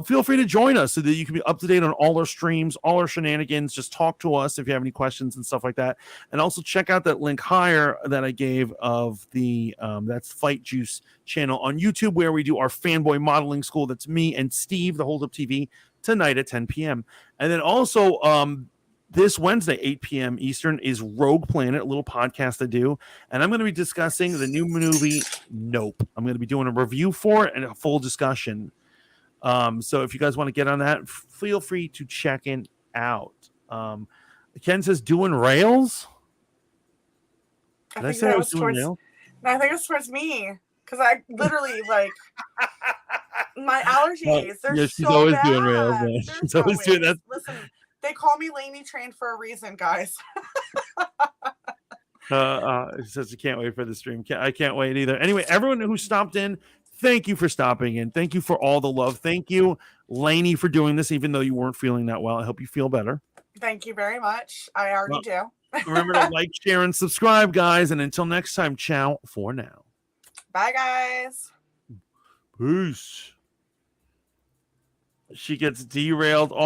Feel free to join us so that you can be up to date on all our streams, all our shenanigans. Just talk to us if you have any questions and stuff like that. And also check out that link higher that I gave of the that's Fight Juice channel on YouTube, where we do our fanboy modeling school. That's me and Steve, the Hold Up TV, tonight at 10 p.m. And then also this Wednesday, 8 p.m. Eastern, is Rogue Planet, a little podcast I do. And I'm going to be discussing the new movie, Nope. I'm going to be doing a review for it and a full discussion. So if you guys want to get on that, feel free to check it out. Ken says, doing rails? Did I say I was doing rails? No, I think it's towards me. Because I literally, like, my allergies, they're she's so always bad. doing rails, man. She's always doing that. Listen, they call me Lainey Trained for a reason, guys. She says, I can't wait for the stream. I can't wait either. Anyway, everyone who stopped in, thank you for stopping in. Thank you for all the love. Thank you, Lainey, for doing this, even though you weren't feeling that well. I hope you feel better. Thank you very much. I already do. Remember to like, share, and subscribe, guys. And until next time, ciao for now. Bye, guys. Peace. She gets derailed off.